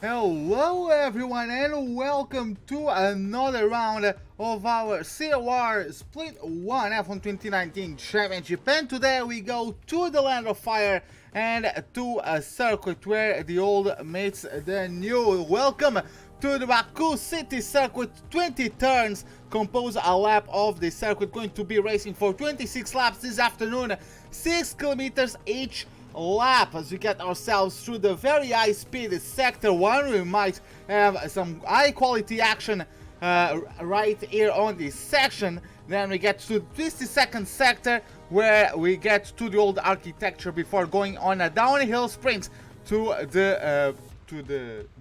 Hello everyone and welcome to another round of our COR Split 1 F1 2019 Championship, and today we go to the Land of Fire and to a circuit where the old meets the new. Welcome to the Baku City circuit. 20 turns compose a lap of the circuit, going to be racing for 26 laps this afternoon, 6 kilometers each lap. As we get ourselves through the very high speed sector 1, we might have some high quality action right here on this section. Then we get to 52nd sector where we get to the old architecture before going on a downhill sprint to the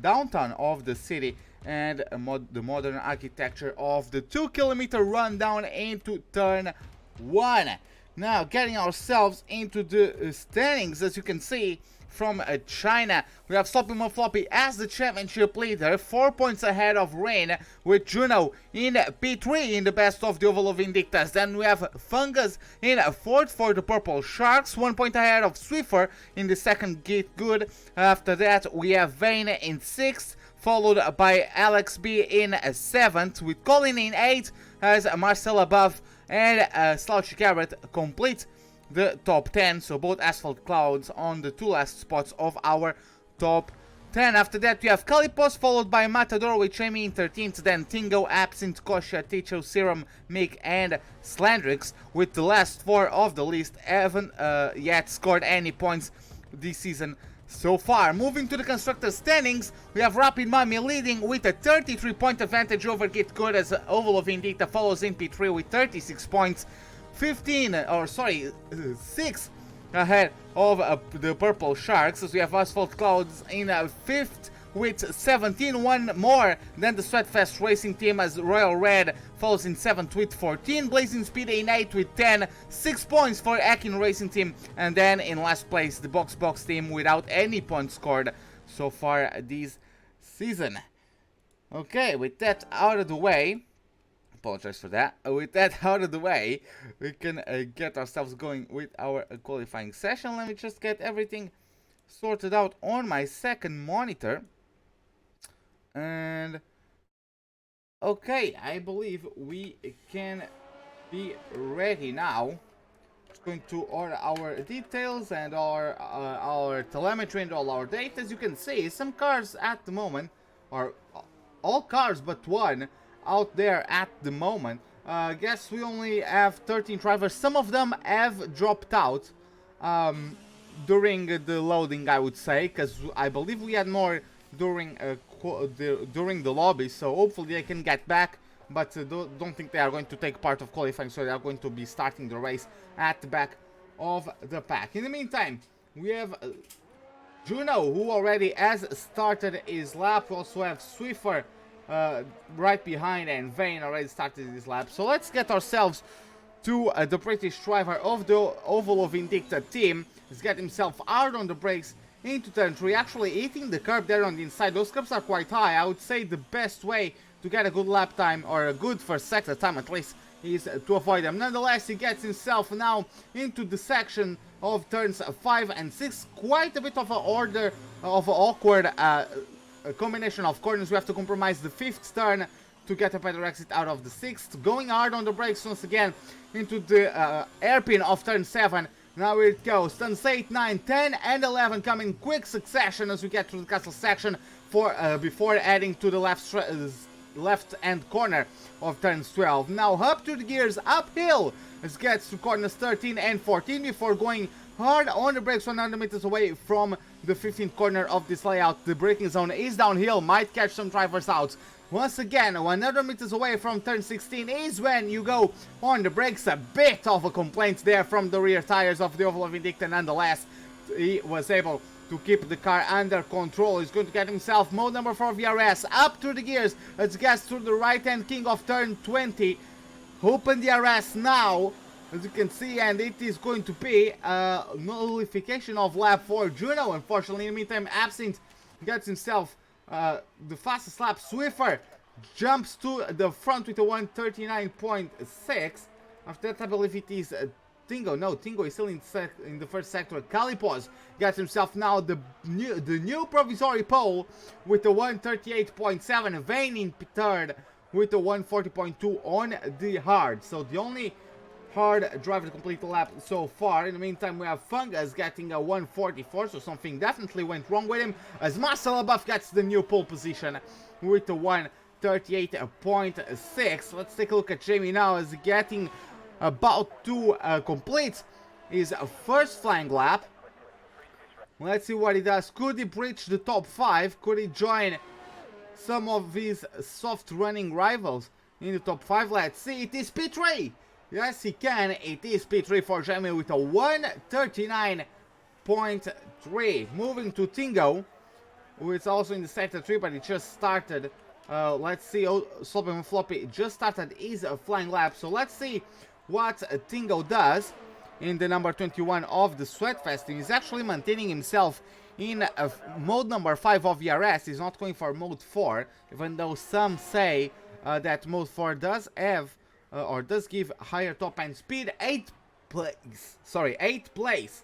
downtown of the city and the modern architecture of the 2-kilometer run down into turn 1. Now, getting ourselves into the standings, as you can see from China, we have Sloppy Mo Floppy as the championship leader, 4 points ahead of Rain, with Juno in P3 in the best of the Oval of Invictus. Then we have Fungus in 4th for the Purple Sharks, 1 point ahead of Swiffer in the second Get Good. After that, we have Vane in 6th, followed by Alex B in 7th, with Colin in 8th, as Marcel above and Slouchy Carrot complete the top 10. So both Asphalt Clouds on the 2 last spots of our top 10. After that we have Calipos, followed by Matador with Jamie in 13th, then Tingo, Absinthe, Kosha, Ticho, Serum, Mick and Slandrix, with the last 4 of the list haven't yet scored any points this season so far. Moving to the constructor standings, we have Rapid Mummy leading with a 33-point advantage over Get Good, as Oval of Indicta follows in P3 with 36 points, 6 ahead of the Purple Sharks, as we have Asphalt Clouds in 5th with 17, one more than the Sweatfest Racing Team, as Royal Red follows in 7th with 14, Blazing Speed in 8th with 10, 6 points for Akin Racing Team, and then in last place the Box Team without any points scored so far this season. Okay, with that out of the way, apologize for that, with that out of the way, we can get ourselves going with our qualifying session. Let me just get everything sorted out on my second monitor. And okay, I believe we can be ready now. Just going to order our details and our telemetry and all our data. As you can see, some cars at the moment, or all cars but one out there at the moment. I guess we only have 13 drivers. Some of them have dropped out during the loading, I would say, because I believe we had more during the lobby, so hopefully they can get back, but don't think they are going to take part of qualifying, so they are going to be starting the race at the back of the pack. In the meantime, we have Juno, who already has started his lap. We also have Swiffer right behind, and Vane already started his lap. So let's get ourselves to the British driver of the Oval of Indicta team. He's got himself hard on the brakes into turn 3, actually hitting the curb there on the inside. Those curbs are quite high. I would say the best way to get a good lap time, or a good first sector time at least, is to avoid them. Nonetheless, he gets himself now into the section of turns 5 and 6. Quite a bit of an order of an awkward combination of corners. We have to compromise the 5th turn to get a better exit out of the 6th. Going hard on the brakes once again into the hairpin of turn 7. Now here it goes, turns 8, 9, 10 and 11 come in quick succession as we get to the castle section before adding to the left hand corner of turns 12. Now up to the gears, uphill as it gets to corners 13 and 14 before going hard on the brakes 100 meters away from the 15th corner of this layout. The braking zone is downhill, might catch some drivers out. Once again, 100 meters away from turn 16 is when you go on the brakes. A bit of a complaint there from the rear tires of the Oval of Indicta. Nonetheless, he was able to keep the car under control. He's going to get himself mode number 4 VRS up to the gears. Let's get through the right hand king of turn 20. Open the RS now, as you can see, and it is going to be a nullification of lap 4. Juno, unfortunately, in the meantime, Absinthe gets himself the fastest lap. Swiffer jumps to the front with a 139.6. After that, I believe it is Tingo. No, Tingo is still in the first sector. Kalipos gets himself now the new provisory pole with a 138.7. Vane in third with a 140.2 on the hard. So the only hard driver to complete the lap so far. In the meantime, we have Fungus getting a 144, so something definitely went wrong with him, as Marcel Abuff gets the new pole position with a 138.6. Let's take a look at Jamie now, as getting about to complete his first flying lap. Let's see what he does. Could he breach the top 5? Could he join some of his soft running rivals in the top 5? Let's see. It is P3. Yes, he can. It is P3 for Jamie with a 139.3. Moving to Tingo, who is also in the sector 3, but he just started. Let's see. Oh, Sloppy and Floppy just started his flying lap. So let's see what Tingo does in the number 21 of the Sweatfest. He's actually maintaining himself in mode number 5 of ERS. He's not going for mode 4, even though some say that mode 4 does have or does give higher top end speed. 8th place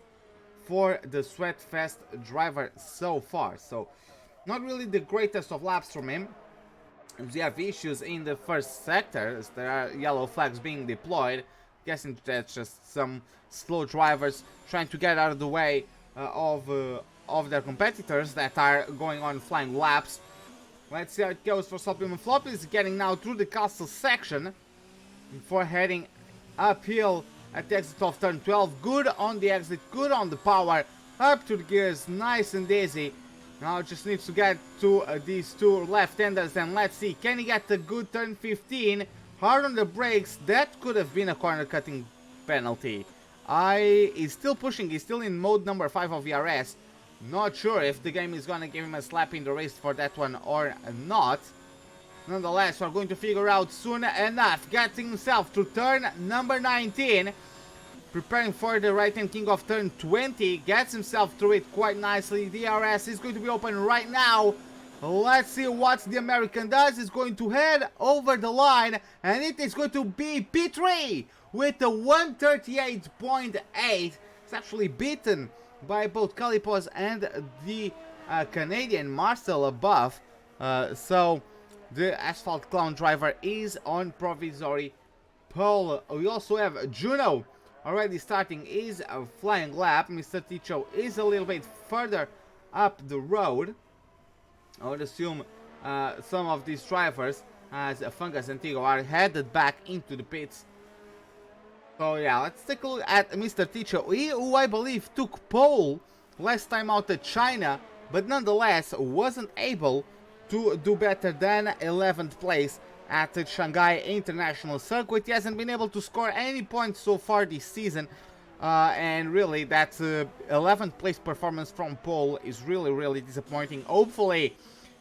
for the Sweatfest driver so far. So not really the greatest of laps from him. We have issues in the first sector, as there are yellow flags being deployed. Guessing that's just some slow drivers trying to get out of the way of their competitors that are going on flying laps. Let's see how it goes for Sloppy and Floppy. Is getting now through the castle section before heading uphill at the exit of turn 12. Good on the exit, good on the power, up to the gears, nice and easy. Now just needs to get to these two left-handers, and let's see, can he get a good turn 15? Hard on the brakes, that could have been a corner cutting penalty. He's still pushing, he's still in mode number 5 of ERS. Not sure if the game is gonna give him a slap in the wrist for that one or not. Nonetheless, we're going to figure out soon enough. Getting himself to turn number 19. Preparing for the right-hand king of turn 20. Gets himself through it quite nicely. DRS is going to be open right now. Let's see what the American does. He's going to head over the line, and it is going to be P3 with a 138.8. It's actually beaten by both Kalipos and the Canadian Marcel above. So the Asphalt Clown driver is on provisory pole. We also have Juno already starting his flying lap. Mr. Ticho is a little bit further up the road. I would assume some of these drivers, as Fungus and Tigo, are headed back into the pits. So yeah, let's take a look at Mr. Ticho, who I believe took pole last time out at China, but nonetheless wasn't able to do better than 11th place at the Shanghai International Circuit. He hasn't been able to score any points so far this season, and really that 11th place performance from pole is really disappointing. Hopefully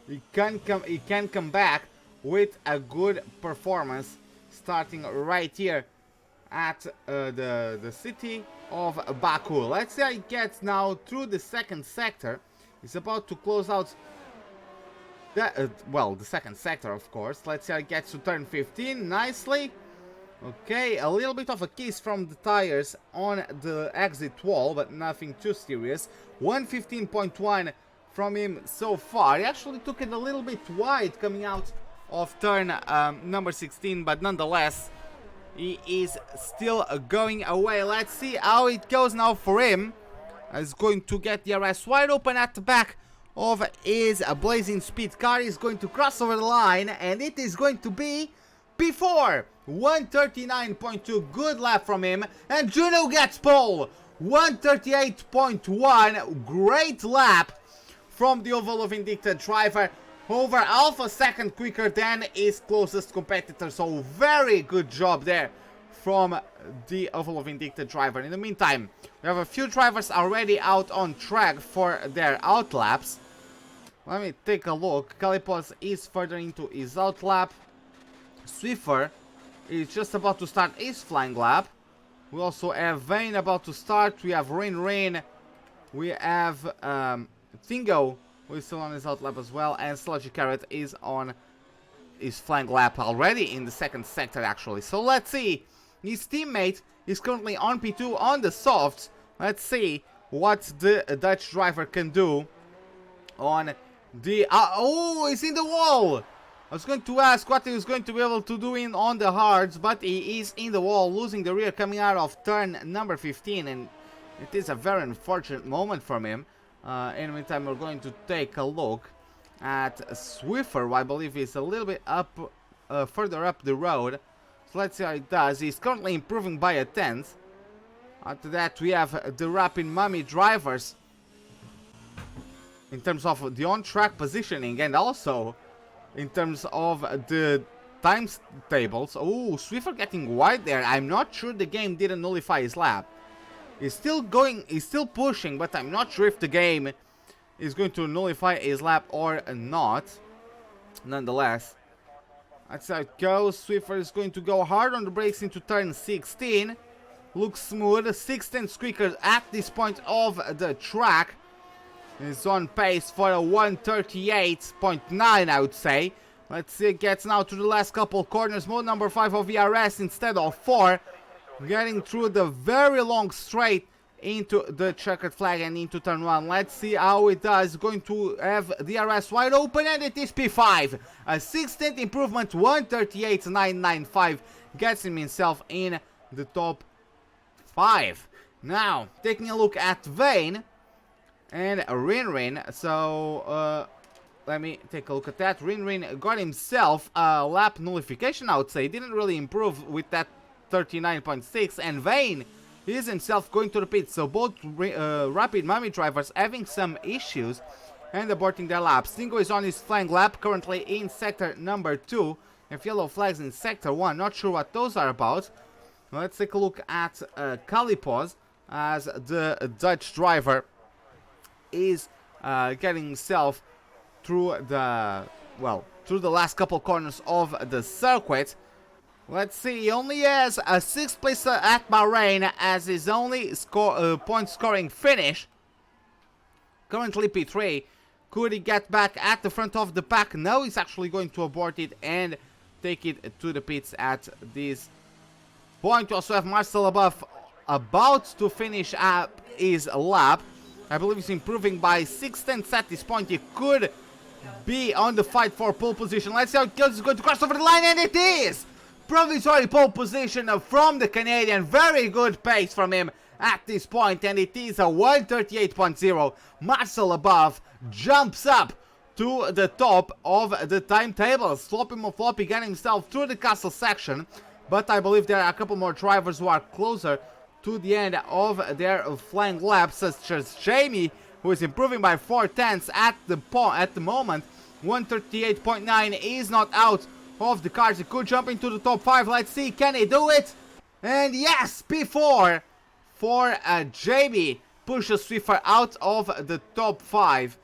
he can come back with a good performance starting right here at the city of Baku. Let's see how he gets now through the second sector. He's about to close out well, the second sector, of course. Let's see how it gets to turn 15 nicely. Okay, a little bit of a kiss from the tires on the exit wall, but nothing too serious. 115.1 from him so far. He actually took it a little bit wide coming out of turn number 16, but nonetheless, he is still going away. Let's see how it goes now for him. He's going to get the RS wide open at the back of his blazing speed car. Is going to cross over the line, and it is going to be P4. 139.2, good lap from him, and Juno gets pole. 138.1, great lap from the Oval of Indicted driver, over half a second quicker than his closest competitor. So very good job there from the Oval of Indicted driver. In the meantime, we have a few drivers already out on track for their out laps. Let me take a look. Kalipos is further into his out lap. Swiffer is just about to start his flying lap. We also have Vane about to start. We have Rain. We have Tingo, who is still on his out lap as well. And Sludgy Carrot is on his flying lap already in the second sector, actually. So let's see His teammate is currently on P2 on the softs. Let's see what the Dutch driver can do on the... oh, he's in the wall! I was going to ask what he was going to be able to do on the hards, but he is in the wall, losing the rear coming out of turn number 15, and it is a very unfortunate moment from him. In the meantime, we're going to take a look at Swiffer, who I believe is a little bit up, further up the road. So let's see how it does. He's currently improving by a tenth. After that, we have the Rapid Mummy drivers in terms of the on-track positioning, and also in terms of the times tables. Oh, Swiffer getting wide there. I'm not sure the game didn't nullify his lap. He's still going, he's still pushing, but I'm not sure if the game is going to nullify his lap or not. Nonetheless, that's how it goes. Swiffer is going to go hard on the brakes into turn 16. Looks smooth. 16 squeakers at this point of the track. Is on pace for a 138.9, I would say. Let's see, it gets now to the last couple corners. Mode number 5 of ERS instead of 4. Getting through the very long straight into the checkered flag and into turn 1. Let's see how it does. Going to have DRS wide open, and it is P5. A 16th improvement, 138.995. Gets himself in the top 5. Now, taking a look at Vane and Rinrin. So, let me take a look at that. Rinrin got himself a lap nullification, I would say. Didn't really improve with that 39.6. And Vane is himself going to the pits. So both Rapid Mummy drivers having some issues and aborting their laps. Stingo is on his flank lap, currently in sector number 2. And yellow flags in sector 1. Not sure what those are about. Let's take a look at Kalipos, as the Dutch driver is getting himself through the, well, through the last couple corners of the circuit. Let's see, he only has a 6th place at Bahrain as his only point scoring finish. Currently P3. Could he get back at the front of the pack? No, he's actually going to abort it and take it to the pits at this point. We also have Marcel above, about to finish up his lap. I believe he's improving by 6/10 at this point. He could be on the fight for pole position. Let's see how it goes. He's going to cross over the line, and it is! Provisory pole position from the Canadian. Very good pace from him at this point, and it is a 138.0. Marcel above jumps up to the top of the timetable. Sloppy Mofloppy getting himself through the castle section, but I believe there are a couple more drivers who are closer to the end of their flank laps, such as Jamie, who is improving by 4/10 at the moment. 138.9 is not out of the cars. He could jump into the top 5. Let's see, can he do it? And yes, P4 for Jamie pushes Swiffer out of the top 5.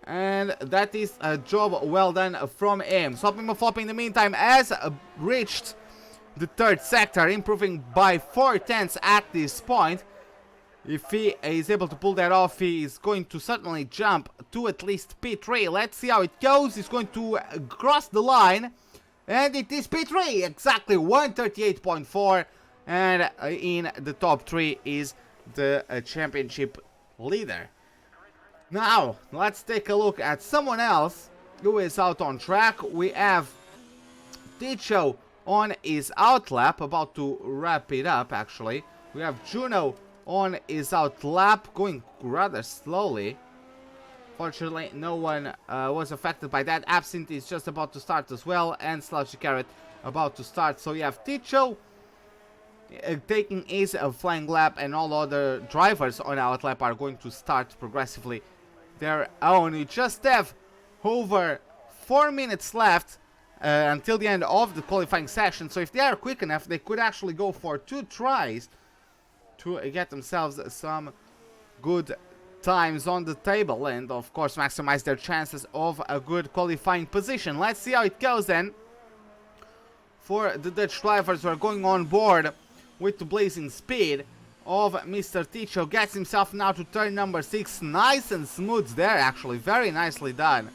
And that is a job well done from him. Sloppy Mofloppy in the meantime has reached the 3rd sector, improving by 4/10 at this point. If he is able to pull that off, he is going to certainly jump to at least P3. Let's see how it goes. He's going to cross the line, and it is P3, exactly 138.4. And in the top 3 is the championship leader. Now, let's take a look at someone else who is out on track. We have Ticho on his out lap, about to wrap it up actually. We have Juno on his out lap, going rather slowly. Fortunately, no one was affected by that. Absinthe is just about to start as well, and Slouchy Carrot about to start. So you have Ticho taking his flying lap, and all other drivers on out lap are going to start progressively their own. You just have over 4 minutes left until the end of the qualifying session, so if they are quick enough, they could actually go for 2 tries to get themselves some good times on the table, and of course maximize their chances of a good qualifying position. Let's see how it goes then for the Dutch drivers who are going on board with the blazing speed of Mr. Ticho. Gets himself now to turn number 6, nice and smooth there, actually very nicely done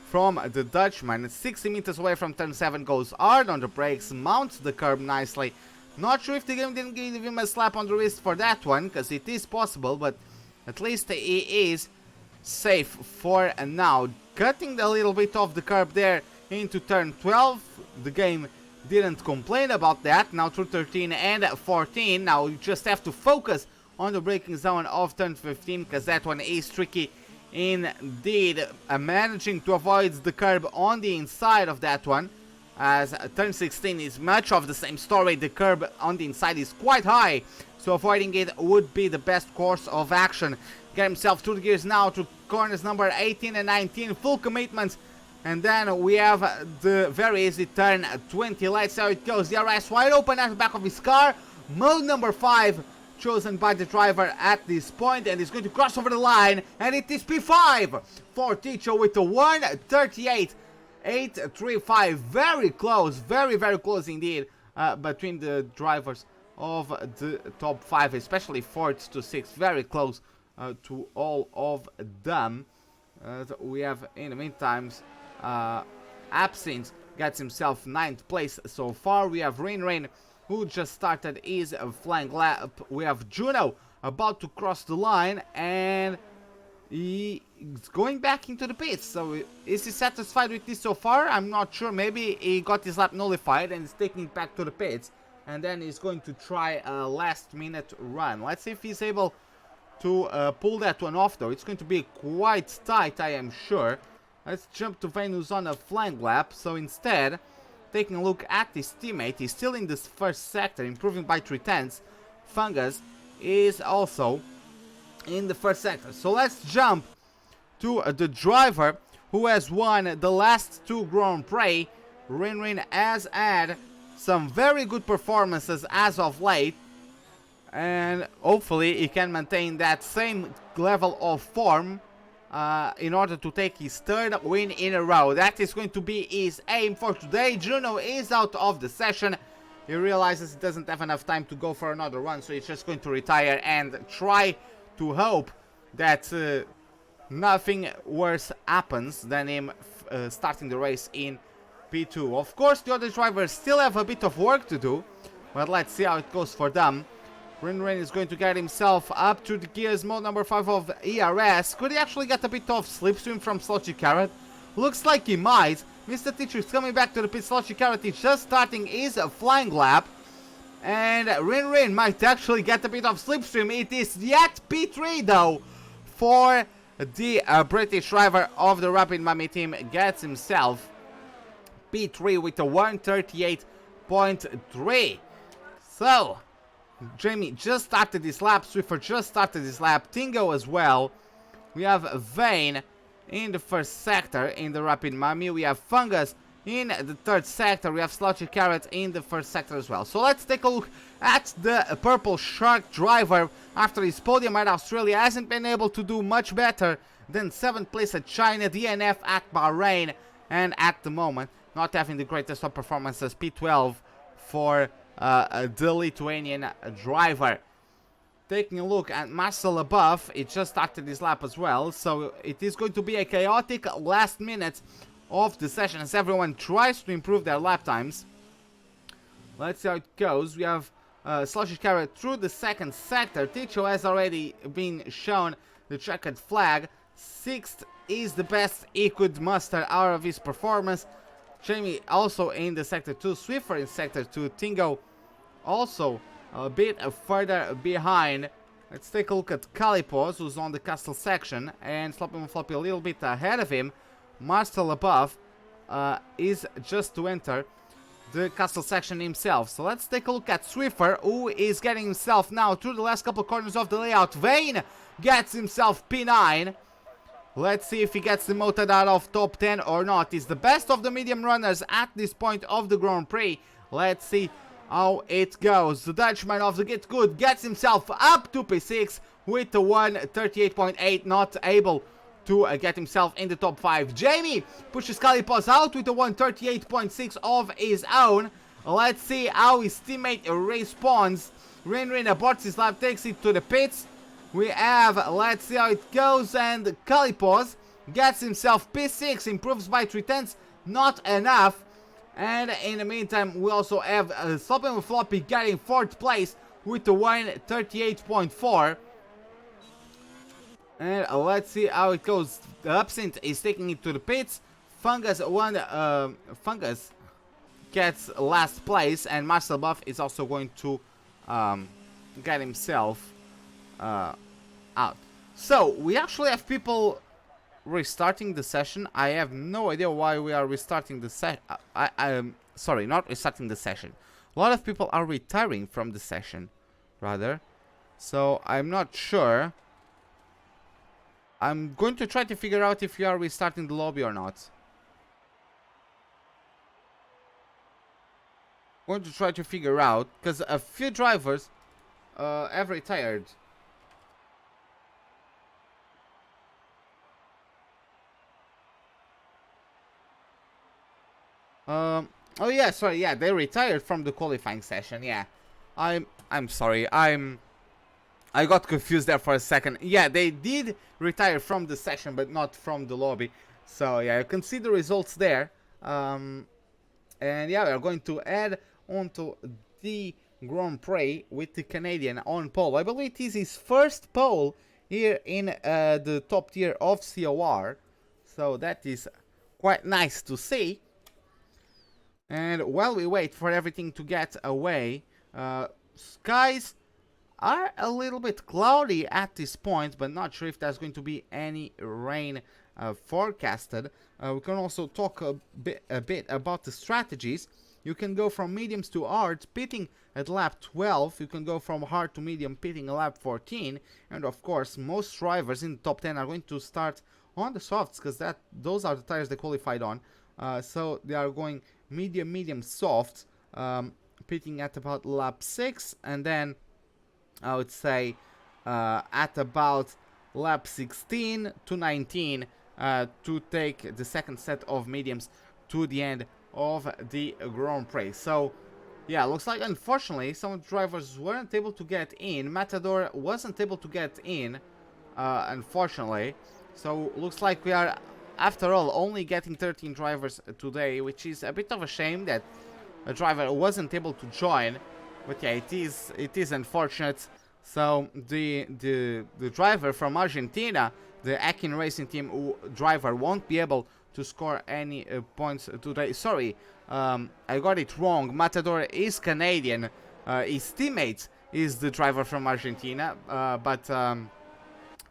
from the Dutchman. 60 meters away from turn 7, goes hard on the brakes, mounts the curb nicely, Not sure if the game didn't give him a slap on the wrist for that one, because it is possible, but at least he is safe for now. Cutting a little bit off the curb there into turn 12. The game didn't complain about that. Now through 13 and 14. Now you just have to focus on the braking zone of turn 15, because that one is tricky indeed. Managing to avoid the curb on the inside of that one, as turn 16 is much of the same story. The curb on the inside is quite high, so avoiding it would be the best course of action. Get himself through the gears now to corners number 18 and 19, full commitment. And then we have the very easy turn 20. Let's see how it goes. The RS wide open at the back of his car. Mode number 5 chosen by the driver at this point, and he's going to cross over the line, and it is P5 for Ticho with a 1:38.835. Very close, very close indeed, between the drivers of the top 5, especially 4th to 6th. Very close to all of them. We have in the meantime Absinthe gets himself 9th place so far. We have Rain, who just started his flying lap. We have Juno about to cross the line, and he's going back into the pits. So is he satisfied with this so far? I'm not sure. Maybe he got his lap nullified and is taking it back to the pits, and then he's going to try a last minute run. Let's see if he's able to pull that one off, though. It's going to be quite tight, I am sure. Let's jump to Venus on a flying lap. So instead, taking a look at his teammate, he's still in this first sector, improving by 3/10. Fungus is also in the first sector. So let's jump to the driver who has won the last 2 Grand Prix. Rin has had some very good performances as of late, and hopefully he can maintain that same level of form in order to take his 3rd win in a row. That is going to be his aim for today. Juno is out of the session. He realizes he doesn't have enough time to go for another run, so he's just going to retire and try to hope that nothing worse happens than him starting the race in P2. Of course, the other drivers still have a bit of work to do, but let's see how it goes for them. Rin is going to get himself up to the gears, mode number 5 of ERS. Could he actually get a bit of slipstream from Slotchy Carrot? Looks like he might. Mr. Teacher is coming back to the pit. Slotchy Carrot is just starting his flying lap, and Rin might actually get a bit of slipstream. It is yet P3 though for the British driver of the Rapid Mummy team. Gets himself P3 with a 1:38.3. So Jamie just started this lap, Swiffer just started this lap, Tingo as well. We have Vane in the first sector in the Rapid Mummy. We have Fungus in the 3rd sector. We have Slouchy Carrot in the 1st sector as well. So let's take a look at the Purple Shark driver. After his podium at Australia, hasn't been able to do much better than 7th place at China, DNF at Bahrain, and at the moment not having the greatest of performances. P12 for the Lithuanian driver. Taking a look at Marcel above, it just started his lap as well, so it is going to be a chaotic last minute of the session as everyone tries to improve their lap times. Let's see how it goes. We have Sloshy Carrot through the 2nd sector. Ticho has already been shown the checkered flag. 6th is the best he could muster out of his performance. Jamie also in the sector 2, Swiffer in sector 2, Tingo also a bit further behind. Let's take a look at Calipos, who's on the castle section, and Floppy a little bit ahead of him. Marcel above is just to enter the castle section himself. So let's take a look at Swiffer, who is getting himself now through the last couple corners of the layout. Vane gets himself P9. Let's see if he gets demoted out of top 10 or not. He's the best of the medium runners at this point of the Grand Prix. Let's see how it goes. The Dutchman of the Get Good gets himself up to P6 with the 1:38.8, not able to get himself in the top 5. Jamie pushes Calipos out with a 1:38.6 of his own. Let's see how his teammate responds. Rin aborts his lap, takes it to the pits. We have, let's see how it goes, and Calipos gets himself P6, improves by 3/10, not enough. And in the meantime, we also have Sloppy and Floppy getting 4th place with the win 38.4. And let's see how it goes. The Absinthe is taking it to the pits. Fungus gets last place, and Marcel Buff is also going to get himself out. So we actually have people restarting the session. I have no idea why we are restarting the session. Sorry, not restarting the session. A lot of people are retiring from the session, rather. So I'm not sure. I'm going to try to figure out if you are restarting the lobby or not. I'm going to try to figure out, because a few drivers have retired. Oh yeah, sorry, yeah, they retired from the qualifying session. Yeah, I'm sorry, I got confused there for a second. Yeah, they did retire from the session, but not from the lobby. So yeah, you can see the results there. And yeah, we are going to add onto the Grand Prix with the Canadian on pole. I believe it is his first pole here in the top tier of COR. So that is quite nice to see. And while we wait for everything to get away, skies are a little bit cloudy at this point, but not sure if there's going to be any rain forecasted. We can also talk a bit about the strategies. You can go from mediums to hard, pitting at lap 12. You can go from hard to medium, pitting at lap 14. And of course, most drivers in the top 10 are going to start on the softs, because those are the tires they qualified on. So they are going medium, medium, soft, pitting at about lap 6, and then I would say at about lap 16 to 19 to take the second set of mediums to the end of the Grand Prix. So yeah, looks like unfortunately some drivers weren't able to get in. Matador wasn't able to get in, unfortunately. So looks like we are, after all, only getting 13 drivers today, which is a bit of a shame that a driver wasn't able to join. But yeah, it is unfortunate. So the driver from Argentina, the Akin Racing Team driver, won't be able to score any points today. Sorry, I got it wrong. Matador is Canadian. His teammate is the driver from Argentina.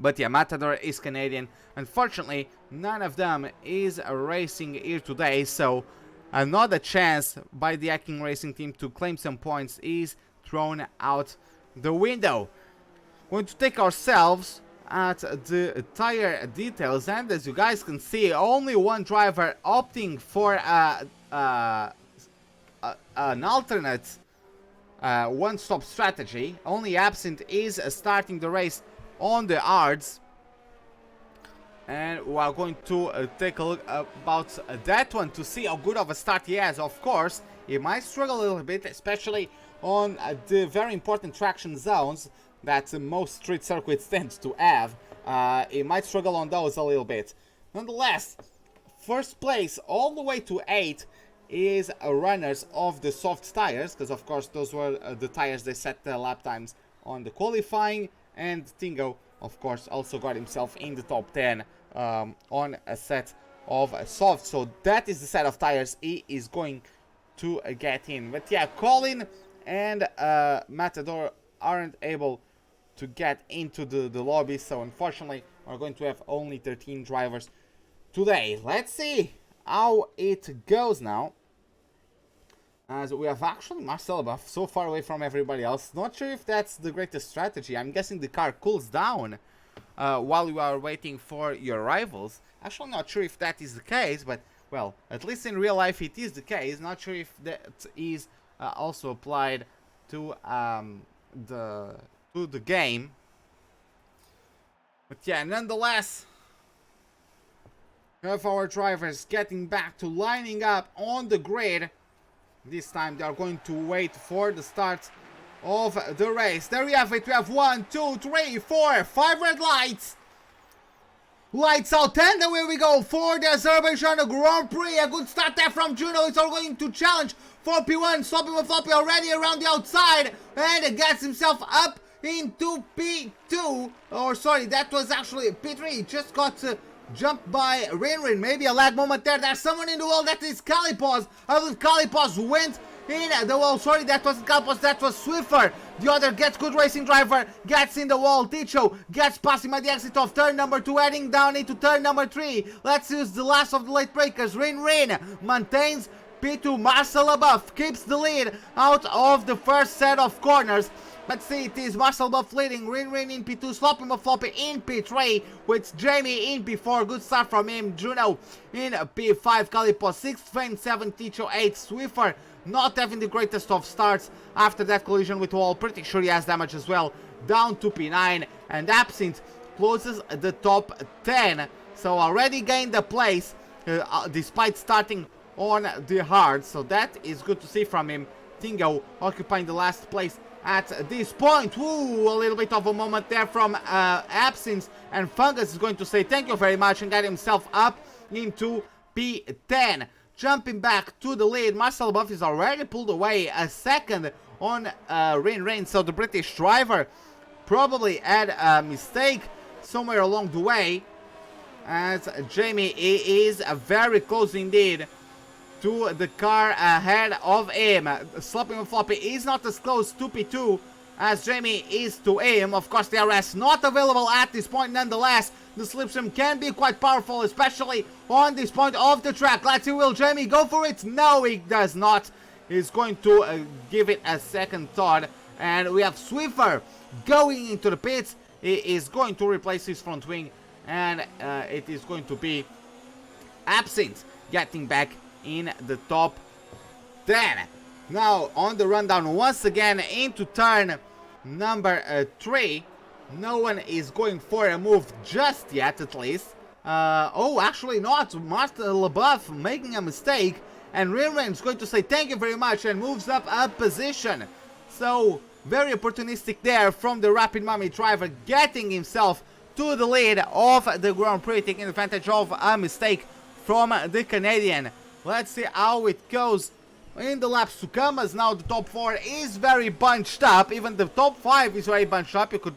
But yeah, Matador is Canadian. Unfortunately, none of them is racing here today. So another chance by the Akin Racing Team to claim some points is thrown out the window. Going to take ourselves at the tire details, and as you guys can see, only one driver opting for an alternate one-stop strategy. Only Absinthe is starting the race on the hards, and we are going to take a look about that one to see how good of a start he has. Of course, he might struggle a little bit, especially on the very important traction zones that most street circuits tend to have. He might struggle on those a little bit. Nonetheless, first place all the way to 8 is runners of the soft tires, because of course those were the tires they set their lap times on the qualifying, and Tingo of course also got himself in the top 10 on a set of soft. So that is the set of tires he is going to get in. But yeah, Colin and Matador aren't able to get into the lobby, so unfortunately we're going to have only 13 drivers today. Let's see how it goes now, as we have actually Marcel Buff so far away from everybody else. Not sure if that's the greatest strategy. I'm guessing the car cools down while you are waiting for your rivals. Actually not sure if that is the case, but well, at least in real life it is the case. Not sure if that is also applied to the game. But yeah, nonetheless, we have our drivers getting back to lining up on the grid. This time they are going to wait for the start of the race. There we have it. We have 1, 2, 3, 4, 5 red lights. Lights out, and away we go for the Azerbaijan Grand Prix. A good start there from Juno. It's all going to challenge for P1. Sloppy Floppy already around the outside and gets himself up into P2. Or sorry, that was actually P3. Just got jumped by Rin. Maybe a lag moment there. There's someone in the wall. That is Kalipos. I believe Kalipos went in the wall. Sorry, that wasn't Kalipos. That was Swiffer. The other gets good racing driver, gets in the wall. Ticho gets past him at the exit of turn number 2, heading down into turn number 3. Let's use the last of the late breakers. Rin maintains P2. Marcel above keeps the lead out of the first set of corners. Let's see, it is Marcel Buff leading, Rin in P2, Sloppy Floppy in P3, with Jamie in P4, good start from him, Juno in P5, Kalipos 6, Fane 7, Ticho 8, Swiffer not having the greatest of starts after that collision with wall, pretty sure he has damage as well, down to P9, and Absinthe closes the top 10, so already gained the place, despite starting on the hard, so that is good to see from him. Tingo occupying the last place at this point. Ooh, a little bit of a moment there from Absinthe, and Fungus is going to say thank you very much and get himself up into P10. Jumping back to the lead, Marcel Buff is already pulled away a second on Rin, so the British driver probably had a mistake somewhere along the way, as Jamie is very close indeed to the car ahead of him. Sloppy Floppy is not as close to P2 as Jamie is to him. Of course, the RS not available at this point. Nonetheless, the slipstream can be quite powerful, especially on this point of the track. Let's see, will Jamie go for it? No, he does not. He's going to give it a second thought. And we have Swiffer going into the pits. He is going to replace his front wing, and it is going to be Absinthe getting back in the top 10. Now on the rundown once again into turn number 3. No one is going for a move just yet, at least. Oh, actually not. Marcel LaBeouf making a mistake, and Rin is going to say thank you very much and moves up a position. So very opportunistic there from the Rapid Mummy driver, getting himself to the lead of the Grand Prix, taking advantage of a mistake from the Canadian. Let's see how it goes in the laps to come, as now the top 4 is very bunched up. Even the top 5 is very bunched up. You could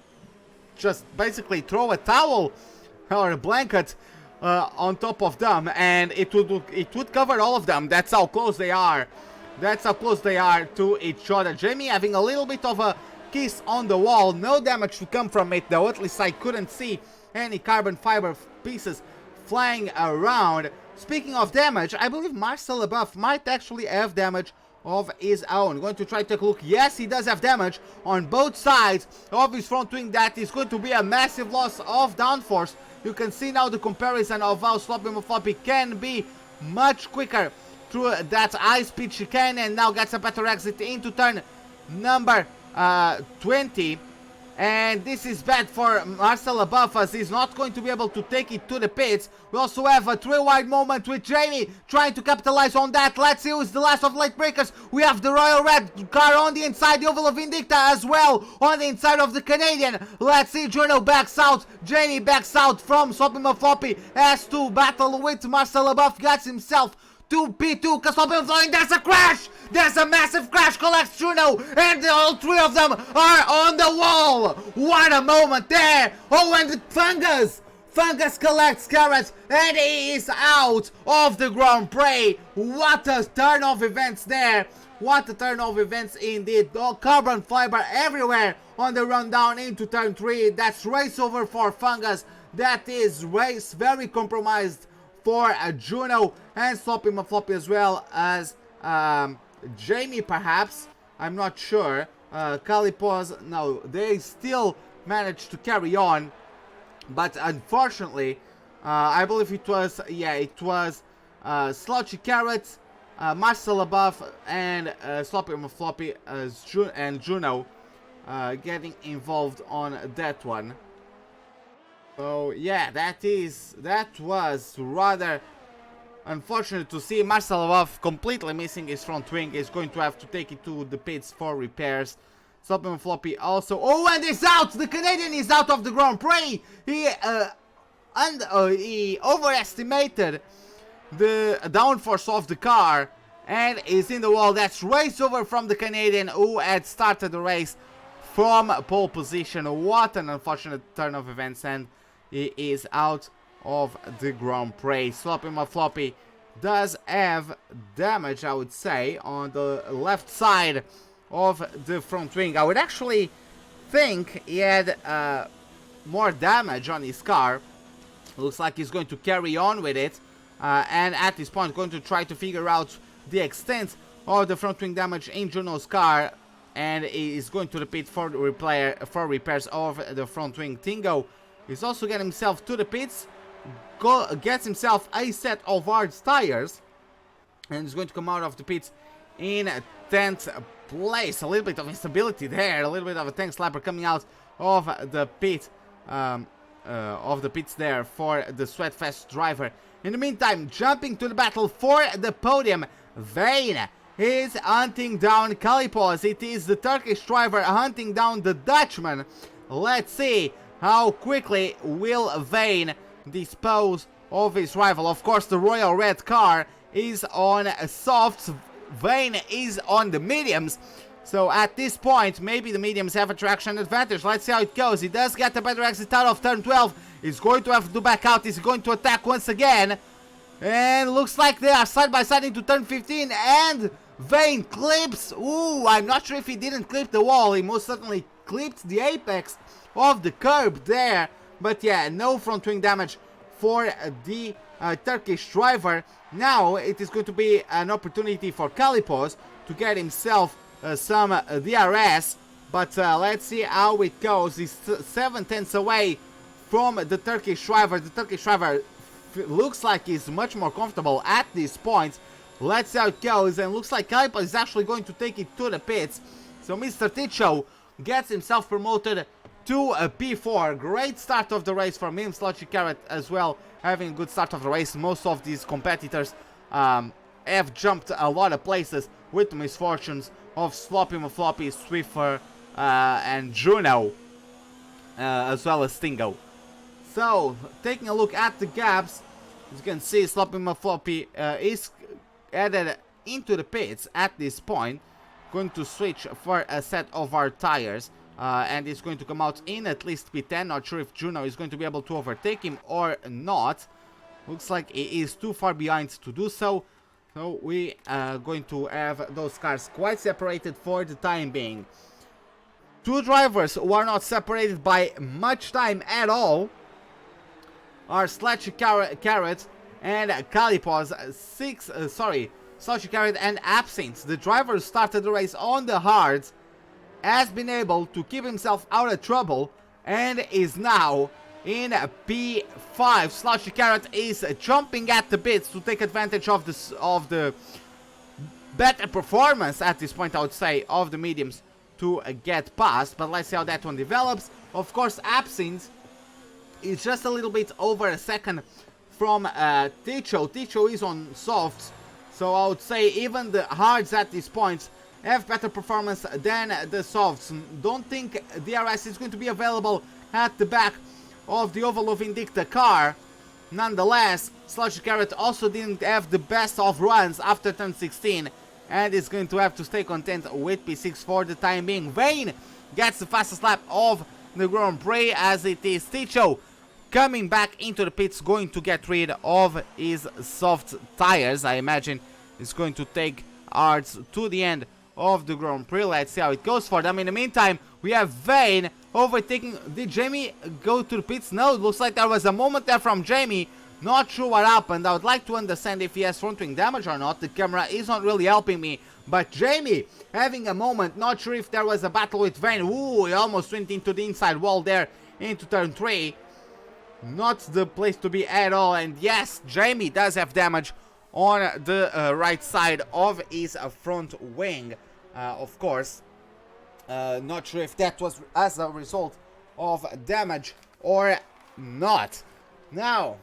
just basically throw a towel or a blanket on top of them, and it would cover all of them. That's how close they are. That's how close they are to each other. Jamie having a little bit of a kiss on the wall. No damage to come from it though. At least I couldn't see any carbon fiber pieces flying around. Speaking of damage, I believe Marcel LaBeouf might actually have damage of his own. Going to try to take a look. Yes, he does have damage on both sides of his front wing. That is going to be a massive loss of downforce. You can see now the comparison of how Sloppy Floppy can be much quicker through that high-speed chicane, and now gets a better exit into turn number 20. And this is bad for Marcel LaBeouf, as he's not going to be able to take it to the pits. We also have a 3-wide moment with Jamie trying to capitalize on that. Let's see who's the last of late breakers. We have the Royal Red car on the inside, the Oval of Vindicta as well on the inside of the Canadian. Let's see, Juno backs out, Jamie backs out from Sloppy Floppy, has to battle with Marcel LaBeouf, gets himself to P2, because there's a crash! There's a massive crash, collects Juno, and all 3 of them are on the wall! What a moment there! Oh, and Fungus collects Carrot, and he is out of the Grand Prix! What a turn of events there! What a turn of events indeed! Oh, carbon fiber everywhere on the rundown into turn 3. That's race over for Fungus. That is race very compromised for Juno, and Sloppy Floppy as well as Jamie, perhaps. I'm not sure. Kalipos, no, they still managed to carry on, but unfortunately, I believe it was, yeah, it was Slouchy Carrots, Marcel LaBeouf, and Sloppy Floppy and Juno getting involved on that one. So yeah, that was rather unfortunate to see. Marcel LaBeouf completely missing his front wing. He's going to have to take it to the pits for repairs. Sloppy Floppy also. Oh, and he's out! The Canadian is out of the Grand Prix! He he overestimated the downforce of the car and is in the wall. That's race over from the Canadian who had started the race from pole position. What an unfortunate turn of events, and he is out of the Grand Prix. Sloppy Floppy does have damage, I would say, on the left side of the front wing. I would actually think he had more damage on his car. Looks like he's going to carry on with it, and at this point going to try to figure out the extent of the front wing damage in Juno's car, and he is going to the pit for repairs of the front wing. Tingo is also getting himself to the pits, gets himself a set of hard tires, and is going to come out of the pits in 10th place. A little bit of instability there, a little bit of a tank slapper coming out of the pit, pits there for the Sweatfest driver. In the meantime, jumping to the battle for the podium, Vane is hunting down Kalipos. It is the Turkish driver hunting down the Dutchman. Let's see how quickly will Vane dispose of his rival. Of course, the Royal Red car is on softs. Vane is on the mediums. So at this point, maybe the mediums have a traction advantage. Let's see how it goes. He does get a better exit out of turn 12. He's going to have to back out. He's going to attack once again. And looks like they are side by side into turn 15. And Vane clips. Ooh, I'm not sure if he didn't clip the wall. He most certainly clipped the apex of the curb there. But yeah, no front wing damage for the Turkish driver. Now it is going to be an opportunity for Kalipos to get himself some DRS, but let's see how it goes. He's 7/10 away from the Turkish driver. The Turkish driver looks like he's much more comfortable at this point. Let's see how it goes, and looks like Kalipos is actually going to take it to the pits. So Mr. Ticho gets himself promoted to a P4. Great start of the race from him. Sludgy Carrot as well, having a good start of the race. Most of these competitors have jumped a lot of places with the misfortunes of Sloppy Floppy, Swiffer, and Juno, as well as Stingo. So, taking a look at the gaps, as you can see, Sloppy Floppy is added into the pits at this point, going to switch for a set of hard tires, and is going to come out in at least P10. Not sure if Juno is going to be able to overtake him or not. Looks like he is too far behind to do so. So we are going to have those cars quite separated for the time being. Two drivers who are not separated by much time at all are Sludgy Carrot and Kalipos. Sludgy Carrot and Absinthe. The driver who started the race on the hards has been able to keep himself out of trouble and is now in P5. Sludgy Carrot is jumping at the bits to take advantage of the better performance at this point, I would say, of the mediums to get past. But let's see how that one develops. Of course, Absinthe is just a little bit over a second from Ticho. Ticho is on softs, so I would say even the hards at this point have better performance than the softs. Don't think DRS is going to be available at the back of the Oval of Invicta car. Nonetheless, Sludgy Carrot also didn't have the best of runs after turn 16 and is going to have to stay content with P6 for the time being. Vane gets the fastest lap of the Grand Prix, as it is Ticho coming back into the pits, going to get rid of his soft tires. I imagine he's going to take hards to the end of the Grand Prix. Let's see how it goes for them. In the meantime, we have Vane overtaking. Did Jamie go to the pits? No, it looks like there was a moment there from Jamie. Not sure what happened. I would like to understand if he has front wing damage or not. The camera is not really helping me. But Jamie having a moment. Not sure if there was a battle with Vane. Ooh, he almost went into the inside wall there into turn 3. Not the place to be at all. And yes, Jamie does have damage on the right side of his front wing, of course. Not sure if that was as a result of damage or not. Now,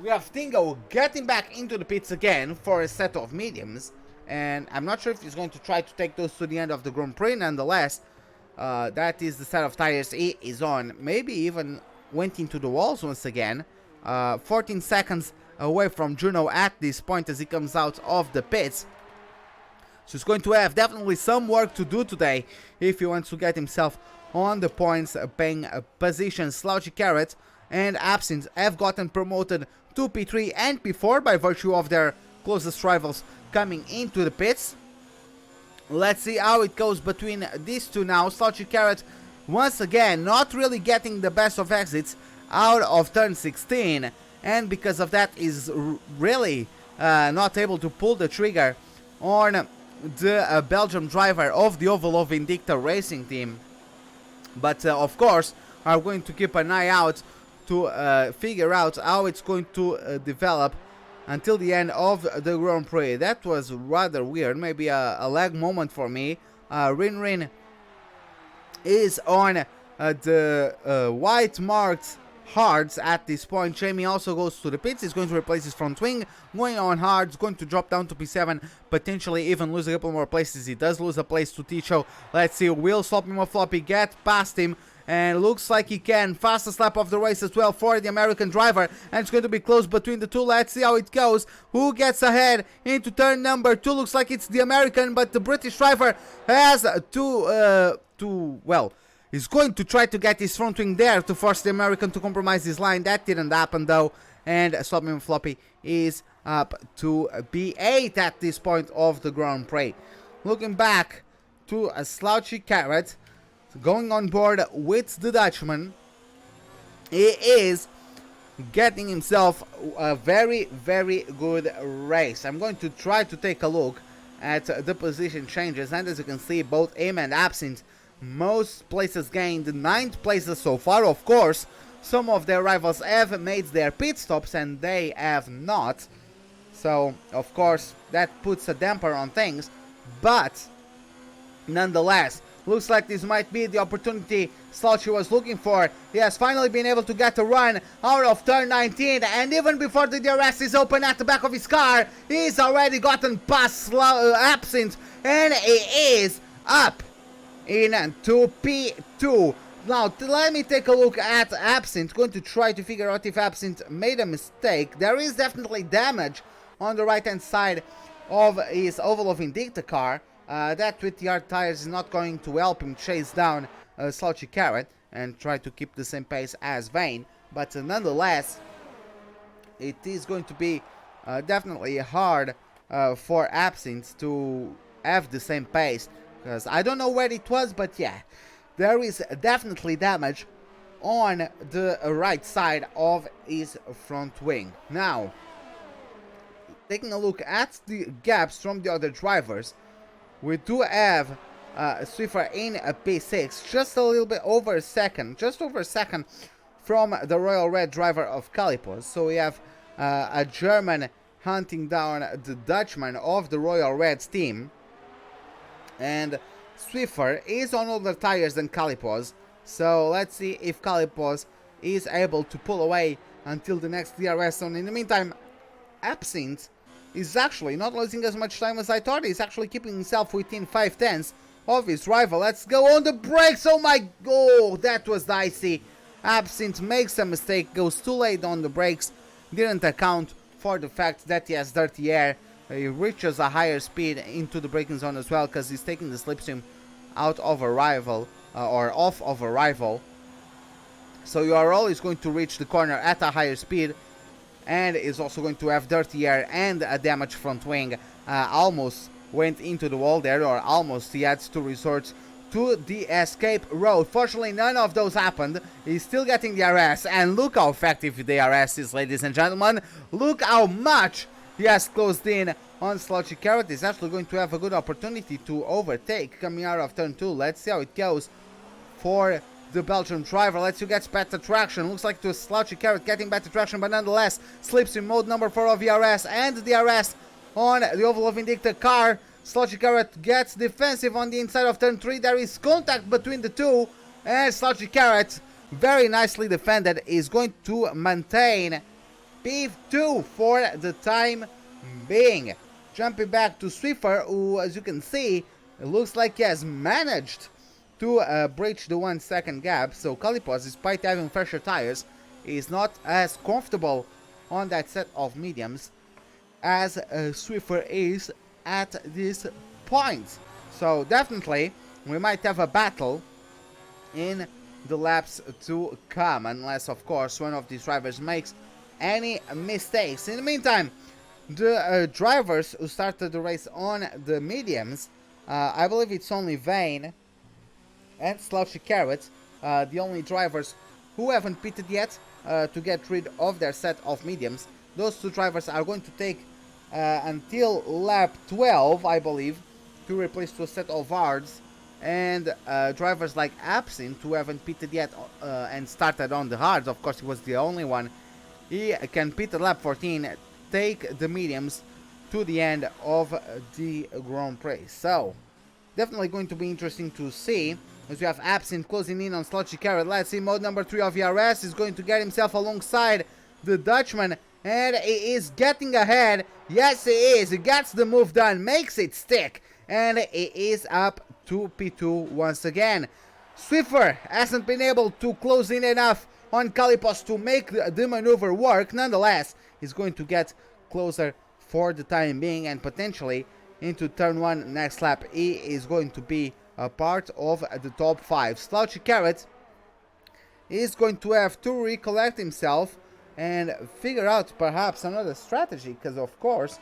we have Tingo getting back into the pits again for a set of mediums. And I'm not sure if he's going to try to take those to the end of the Grand Prix. Nonetheless, that is the set of tires he is on. Maybe even went into the walls once again. 14 seconds away from Juno at this point as he comes out of the pits. So he's going to have definitely some work to do today if he wants to get himself on the points paying position. Slouchy Carrot and Absinthe have gotten promoted to P3 and P4 by virtue of their closest rivals coming into the pits. Let's see how it goes between these two now. Slouchy Carrot once again not really getting the best of exits out of turn 16, and because of that is really not able to pull the trigger on the Belgium driver of the Oval of Invicta Racing team. But of course are going to keep an eye out to figure out how it's going to develop until the end of the Grand Prix. That was rather weird, maybe a lag moment for me. Rin is on the white marked hards at this point. Jamie also goes to the pits. He's going to replace his front wing, going on hards, going to drop down to P7, potentially even lose a couple more places. He does lose a place to Ticho. Let's see, will Sloppy Floppy get past him? And looks like he can. Fastest lap of the race as well for the American driver, and it's going to be close between the two. Let's see how it goes. Who gets ahead into turn number 2? Looks like it's the American, but the British driver has well, he's going to try to get his front wing there to force the American to compromise his line. That didn't happen though, and Sloppy Floppy is up to B8 at this point of the Grand Prix. Looking back to a Slouchy Carrot going on board with the Dutchman, he is getting himself a very, very good race. I'm going to try to take a look at the position changes, and as you can see, both him and Absinthe, most places gained, 9th places so far. Of course, some of their rivals have made their pit stops and they have not, so of course that puts a damper on things, but nonetheless, looks like this might be the opportunity Slouchy was looking for. He has finally been able to get a run out of turn 19, and even before the DRS is open at the back of his car, he's already gotten past Absinthe, and he is up into P2. Now, let me take a look at Absinthe. Going to try to figure out if Absinthe made a mistake. There is definitely damage on the right-hand side of his Oval of Invicta car. That with the hard tires is not going to help him chase down Slouchy Carrot and try to keep the same pace as Vane. But nonetheless, it is going to be definitely hard for Absinthe to have the same pace. Because I don't know where it was, but yeah, there is definitely damage on the right side of his front wing. Now, taking a look at the gaps from the other drivers, we do have Swiffer in P6, just a little bit over a second, from the Royal Red driver of Calipos. So we have a German hunting down the Dutchman of the Royal Reds team, and Swiffer is on older tires than Calipos. So let's see if Calipos is able to pull away until the next DRS zone. In the meantime, Absinthe is actually not losing as much time as I thought. He's actually keeping himself within 5/10 of his rival. Let's go on the brakes. Oh my god, that was dicey. Absinthe makes a mistake, goes too late on the brakes, didn't account for the fact that he has dirty air. He reaches a higher speed into the braking zone as well because he's taking the slipstream out of a rival, or off of a rival. So you are always going to reach the corner at a higher speed, and is also going to have dirty air and a damaged front wing. Almost went into the wall there, or almost he had to resort to the escape road. Fortunately, none of those happened. He's still getting the DRS, and look how effective the DRS is, ladies and gentlemen. Look how much he has closed in on Slouchy Carrot. He's actually going to have a good opportunity to overtake coming out of turn 2. Let's see how it goes for the Belgian driver. Let's see who gets better traction. Looks like to Slouchy Carrot getting better traction, but nonetheless slips in mode number 4 of DRS, and DRS on the Oval of Invicta car. Slouchy Carrot gets defensive on the inside of turn 3. There is contact between the two, and Slouchy Carrot, very nicely defended, is going to maintain P2 for the time being. Jumping back to Swiffer, who, as you can see, it looks like he has managed to breach the 1 second gap. So Calipos, despite having fresher tires, is not as comfortable on that set of mediums as Swiffer is at this point. So definitely we might have a battle in the laps to come, unless of course one of these drivers makes any mistakes. In the meantime, the drivers who started the race on the mediums, I believe it's only Vane and Slouchy Carrot, the only drivers who haven't pitted yet to get rid of their set of mediums. Those two drivers are going to take until lap 12, I believe, to replace to a set of hards, and drivers like Absinthe, who haven't pitted yet and started on the hards, of course he was the only one, he can pit at lap 14, take the mediums to the end of the Grand Prix. So definitely going to be interesting to see, as we have Absinthe closing in on Sludgy Carrot. Let's see, mode number 3 of ERS is going to get himself alongside the Dutchman, and he is getting ahead. Yes, he is. He gets the move done, makes it stick, and he is up to P2 once again. Swiffer hasn't been able to close in enough on Kalipos to make the maneuver work. Nonetheless, he's going to get closer for the time being, and potentially into turn 1 next lap he is going to be a part of the top 5. Slouchy Carrot is going to have to recollect himself and figure out perhaps another strategy, because of course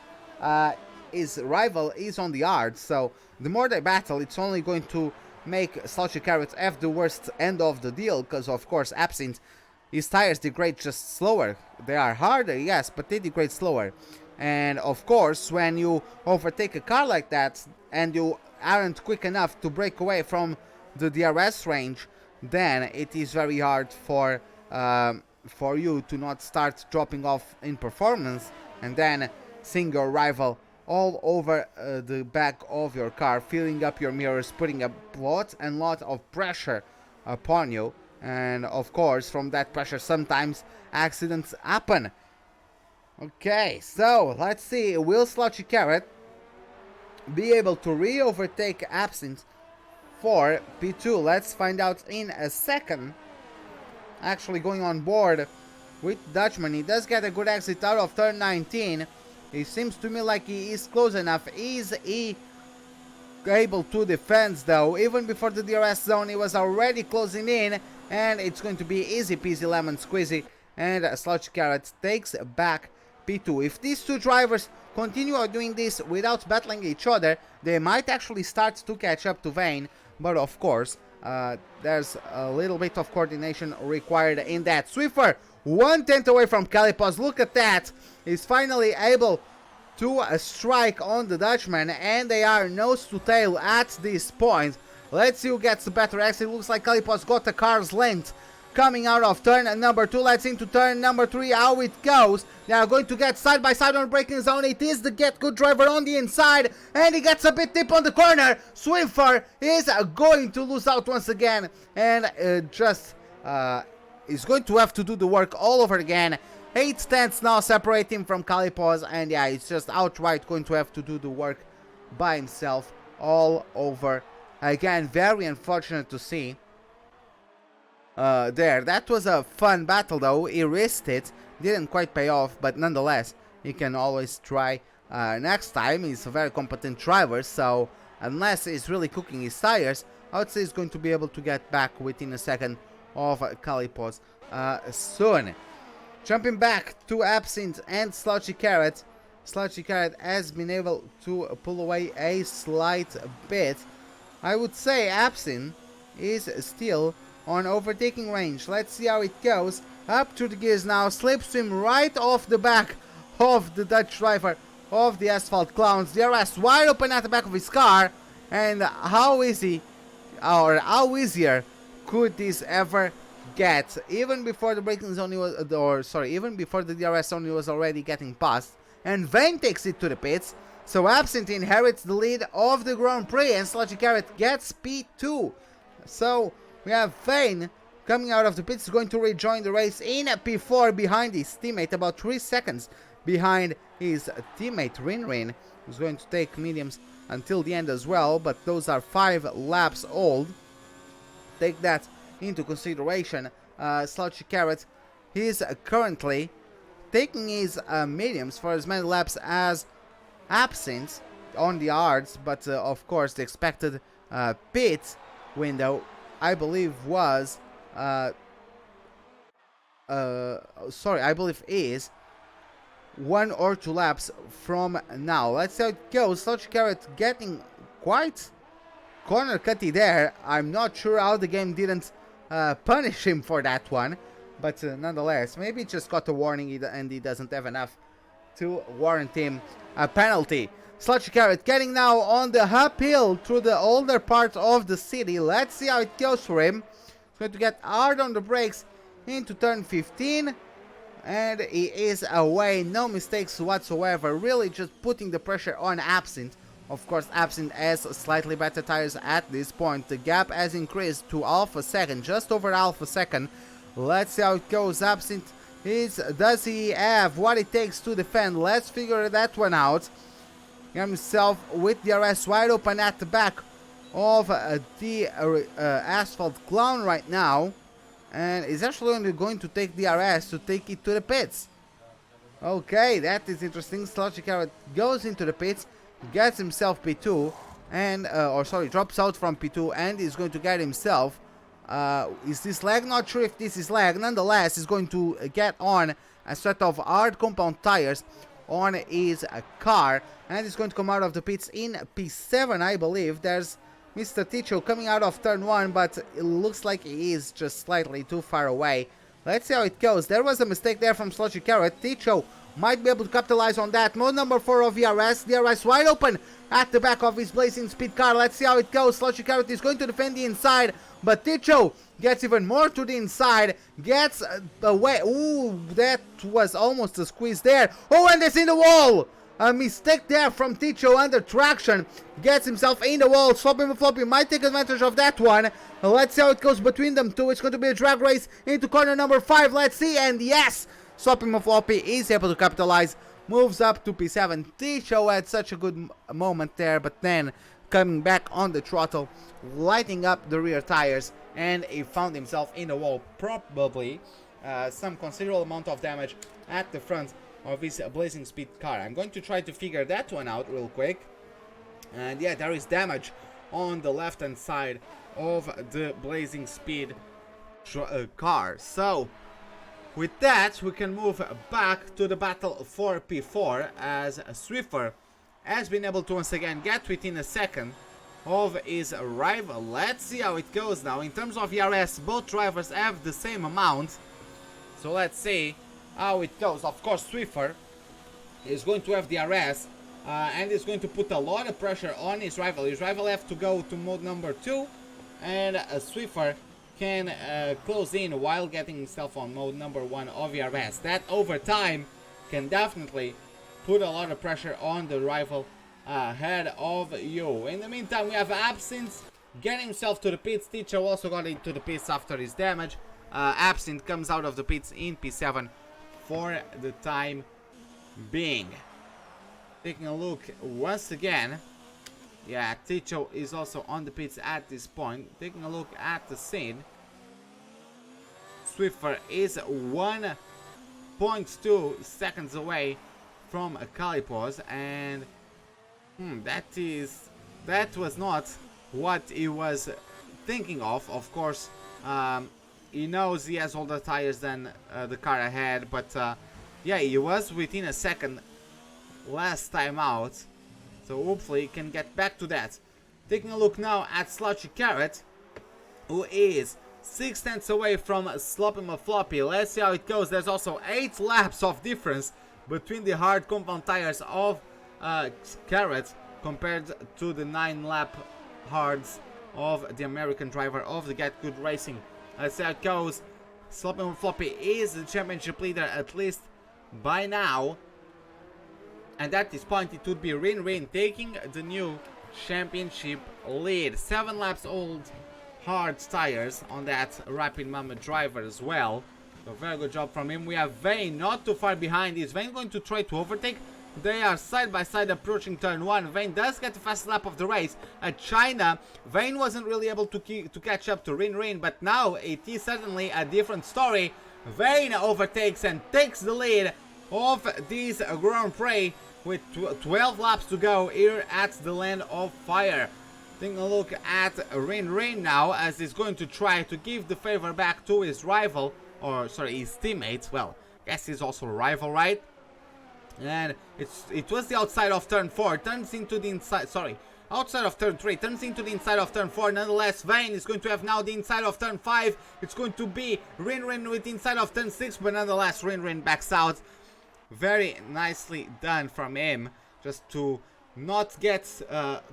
his rival is on the hard, so the more they battle, it's only going to make Slouchy Carrot have the worst end of the deal, because of course Absinthe, his tires degrade just slower. They are harder, yes, but they degrade slower. And of course, when you overtake a car like that and you aren't quick enough to break away from the DRS range, then it is very hard for you to not start dropping off in performance and then seeing your rival all over the back of your car, filling up your mirrors, putting a lot of pressure upon you. And of course, from that pressure, sometimes accidents happen. Okay, so let's see, will Slouchy Carrot be able to re-overtake Absinthe for P2? Let's find out in a second. Actually going on board with Dutchman, he does get a good exit out of turn 19. It seems to me like he is close enough. Is he able to defend though? Even before the DRS zone he was already closing in, and it's going to be easy peasy lemon squeezy, and Slouchy Carrot takes back P2. If these two drivers continue doing this without battling each other, they might actually start to catch up to Vane, but of course there's a little bit of coordination required in that. Swiffer 1/10 away from Kalipos. Look at that, he's finally able to strike on the Dutchman, and they are nose to tail at this point. Let's see who gets the better exit. Looks like Kalipos got a car's length coming out of turn number 2. Let's into turn number 3, how it goes. They are going to get side by side on braking zone. It is the Get Good driver on the inside, and he gets a bit deep on the corner. Swiffer is going to lose out once again, and is going to have to do the work all over again. 8 tenths now separate him from Kalipos, and yeah, he's just outright going to have to do the work by himself all over again. Very unfortunate to see. That was a fun battle though. He risked it, didn't quite pay off, but nonetheless he can always try next time. He's a very competent driver, so unless he's really cooking his tires, I would say he's going to be able to get back within a second of Kalipos soon. Jumping back to Absinthe and Slouchy Carrot. Slouchy Carrot has been able to pull away a slight bit. I would say Absinthe is still on overtaking range. Let's see how it goes. Up to the gears now, slipstream right off the back of the Dutch driver of the Asphalt Clowns. DRS wide open at the back of his car, and how easy or how easier could this ever get? Even before the braking zone he was, even before the DRS zone he was already getting past, and Vane takes it to the pits. So Absinthe inherits the lead of the Grand Prix, and Sludgy Carrot gets P2. So we have Vane coming out of the pits, going to rejoin the race in P4 behind his teammate, about 3 seconds behind his teammate Rinrin, who's going to take mediums until the end as well, but those are 5 laps old. Take that into consideration. Slouchy Carrot he's currently taking his mediums for as many laps as Absinthe on the hards, but of course the expected pit window, I believe, was I believe is 1 or 2 laps from now. Let's see how it goes. Sludgy Carrot getting quite corner cutty there. I'm not sure how the game didn't punish him for that one, but nonetheless, maybe he just got a warning and he doesn't have enough to warrant him a penalty. Sludgy Carrot getting now on the uphill through the older part of the city. Let's see how it goes for him. He's going to get hard on the brakes into turn 15, and he is away. No mistakes whatsoever, really just putting the pressure on Absinthe. Of course, Absinthe has slightly better tires at this point. The gap has increased to half a second, just over half a second. Let's see how it goes. Absinthe does he have what it takes to defend? Let's figure that one out. Himself with the DRS wide open at the back of the Asphalt Clown right now, and is actually only going to take DRS to take it to the pits. Okay, that is interesting. Sludgy Carrot goes into the pits, gets himself P2, and drops out from P2, and is going to get himself. Is this lag? Not sure if this is lag. Nonetheless, he's going to get on a set of hard compound tires on his car, and he's going to come out of the pits in P7, I believe. There's Mr. Ticho coming out of turn 1, but it looks like he is just slightly too far away. Let's see how it goes. There was a mistake there from Sludgy Carrot. Ticho might be able to capitalize on that. Mode number 4 of DRS wide open at the back of his blazing speed car. Let's see how it goes. Sludgy Carrot is going to defend the inside, but Ticho gets even more to the inside, gets away. Ooh, that was almost a squeeze there. Oh, and it's in the wall. A mistake there from Ticho under traction. Gets himself in the wall. Floppy might take advantage of that one. Let's see how it goes between them two. It's going to be a drag race into corner number 5. Let's see. And yes, Floppy is able to capitalize. Moves up to P7. Ticho had such a good moment there, but then coming back on the throttle, lighting up the rear tires, and he found himself in the wall. Probably some considerable amount of damage at the front of his blazing speed car. I'm going to try to figure that one out real quick. And yeah, there is damage on the left hand side of the blazing speed car. So with that, we can move back to the battle for P4, as Swiffer has been able to once again get within a second of his rival. Let's see how it goes now. In terms of ERS, both drivers have the same amount, so let's see how it goes. Of course, Swiffer is going to have the DRS, and is going to put a lot of pressure on his rival. His rival have to go to mode number 2, and Swiffer can close in while getting himself on mode number 1 of ERS. That over time can definitely put a lot of pressure on the rival ahead of you. In the meantime, we have Absinthe getting himself to the pits. Ticho also got into the pits after his damage. Absinthe comes out of the pits in P7 for the time being. Taking a look once again. Yeah, Ticho is also on the pits at this point. Taking a look at the scene. Swiffer is 1.2 seconds away from Calipos, and that was not what he was thinking of. Of course, he knows he has older tires than the car ahead, but yeah, he was within a second last time out. So hopefully he can get back to that. Taking a look now at Sludgy Carrot, who is 6 tenths away from Sloppy Floppy. Let's see how it goes. There's also 8 laps of difference between the hard compound tires of Carrot compared to the 9 lap hards of the American driver of the Get Good Racing. Let's see how it goes. Sloppy Floppy is the championship leader, at least by now. And at this point it would be Rin taking the new championship lead. 7 laps old hard tires on that Rapid Mama driver as well. So very good job from him. We have Vane not too far behind. Is Vane going to try to overtake? They are side by side approaching turn 1. Vane does get the fast lap of the race. At China, Vane wasn't really able to catch up to Rin, but now it is certainly a different story. Vane overtakes and takes the lead of this Grand Prix with 12 laps to go here at the Land of Fire. Taking a look at Rin now, as he's going to try to give the favor back to his rival, or sorry, his teammates. Well, I guess he's also a rival, right? And it was the outside of turn 4, turns into the inside, sorry, outside of turn 3, turns into the inside of turn 4. Nonetheless, Vane is going to have now the inside of turn 5. It's going to be Rin with the inside of turn 6, but nonetheless, Rin backs out. Very nicely done from him, just to not get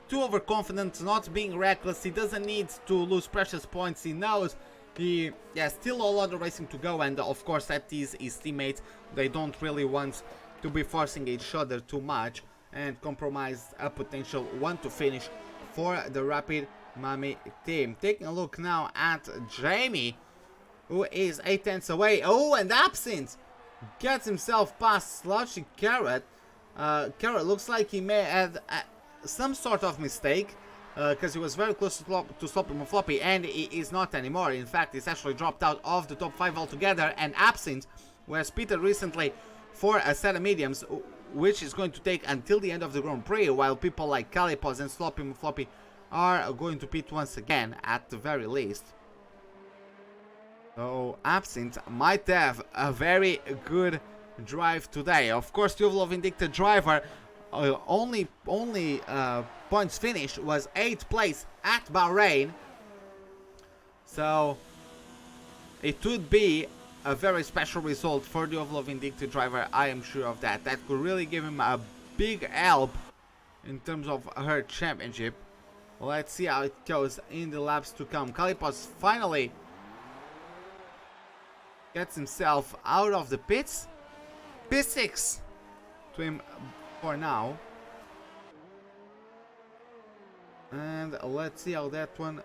too overconfident, not being reckless. He doesn't need to lose precious points. He knows he has still a lot of racing to go, and of course that is his teammates. They don't really want to be forcing each other too much and compromise a potential 1-2 finish for the Rapid Mami team. Taking a look now at Jamie, who is 8 tenths away. Oh, and Absinthe gets himself past Slushy Carrot. Carrot looks like he may have some sort of mistake, because he was very close to Sloppy Floppy, and he is not anymore. In fact, he's actually dropped out of the top 5 altogether, and Absinthe was pitted recently for a set of mediums, which is going to take until the end of the Grand Prix, while people like Calipos and Sloppy Floppy are going to pit once again, at the very least. So Absinthe might have a very good drive today. Of course, the overall Vindicta driver only points finished was 8th place at Bahrain. So it would be a very special result for the overall Vindicta driver, I am sure of that. That could really give him a big help in terms of her championship. Let's see how it goes in the laps to come. Calipos finally gets himself out of the pits. P6 to him for now. And let's see how that one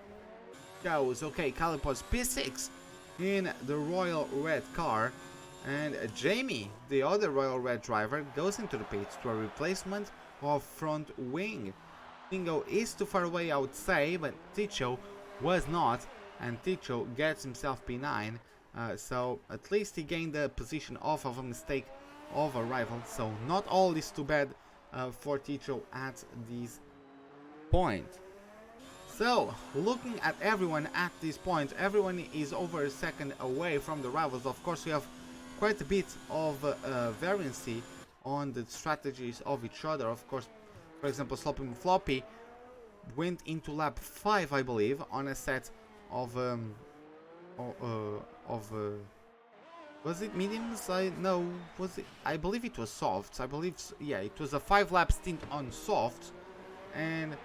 goes. Okay, Calipos P6 in the Royal Red car. And Jamie, the other Royal Red driver, goes into the pits to a replacement of front wing. Dingo is too far away, I would say, but Ticho was not. And Ticho gets himself P9. So at least he gained the position off of a mistake of a rival. So not all is too bad for Ticho at this point. So looking at everyone at this point, everyone is over a second away from the rivals. Of course, we have quite a bit of variancy on the strategies of each other. Of course, for example, Sloppy Floppy went into lap 5, I believe, on a set of was it mediums? Was it? I believe it was softs. I believe, yeah, it was a 5-lap stint on softs, and